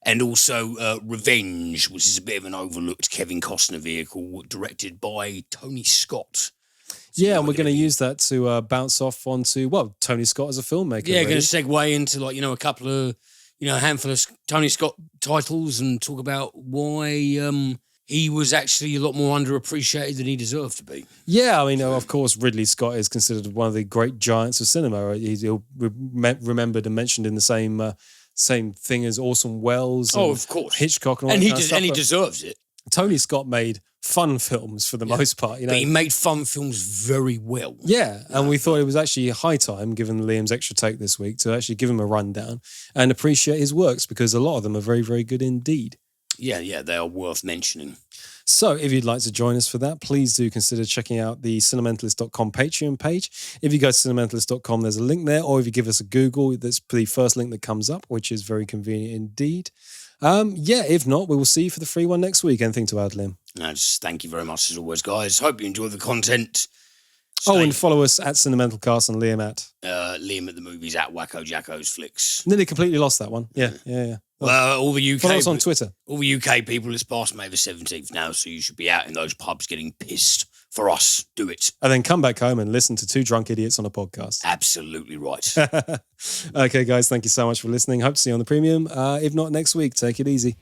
And also Revenge, which is a bit of an overlooked Kevin Costner vehicle directed by Tony Scott. Yeah, and we're going to use that to bounce off onto, Tony Scott as a filmmaker. Yeah, going to segue into a couple of, a handful of Tony Scott titles and talk about why he was actually a lot more underappreciated than he deserved to be. Yeah, I mean, of course, Ridley Scott is considered one of the great giants of cinema. He's remembered and mentioned in the same thing as Orson Welles. Oh, of course. Hitchcock and all and that he kind of stuff, and he deserves it. Tony Scott made fun films for the most part, But he made fun films very well. Yeah, and we thought it was actually high time, given Liam's extra take this week, to actually give him a rundown and appreciate his works, because a lot of them are very, very good indeed. Yeah, they are worth mentioning. So if you'd like to join us for that, please do consider checking out the cinementalist.com Patreon page. If you go to cinementalist.com, there's a link there, or if you give us a Google, that's the first link that comes up, which is very convenient indeed. If not, we will see you for the free one next week. Anything to add, Liam? No, just thank you very much as always, guys. Hope you enjoy the content. And follow us at Cinementalcast and Liam at... Liam at the movies at Wacko Jacko's Flicks. Nearly completely lost that one. Yeah. Well, all the UK... Follow us on Twitter. All the UK people, it's past May the 17th now, so you should be out in those pubs getting pissed. For us, do it. And then come back home and listen to two drunk idiots on a podcast. Absolutely right. Okay, guys, thank you so much for listening. Hope to see you on the premium. If not next week, take it easy.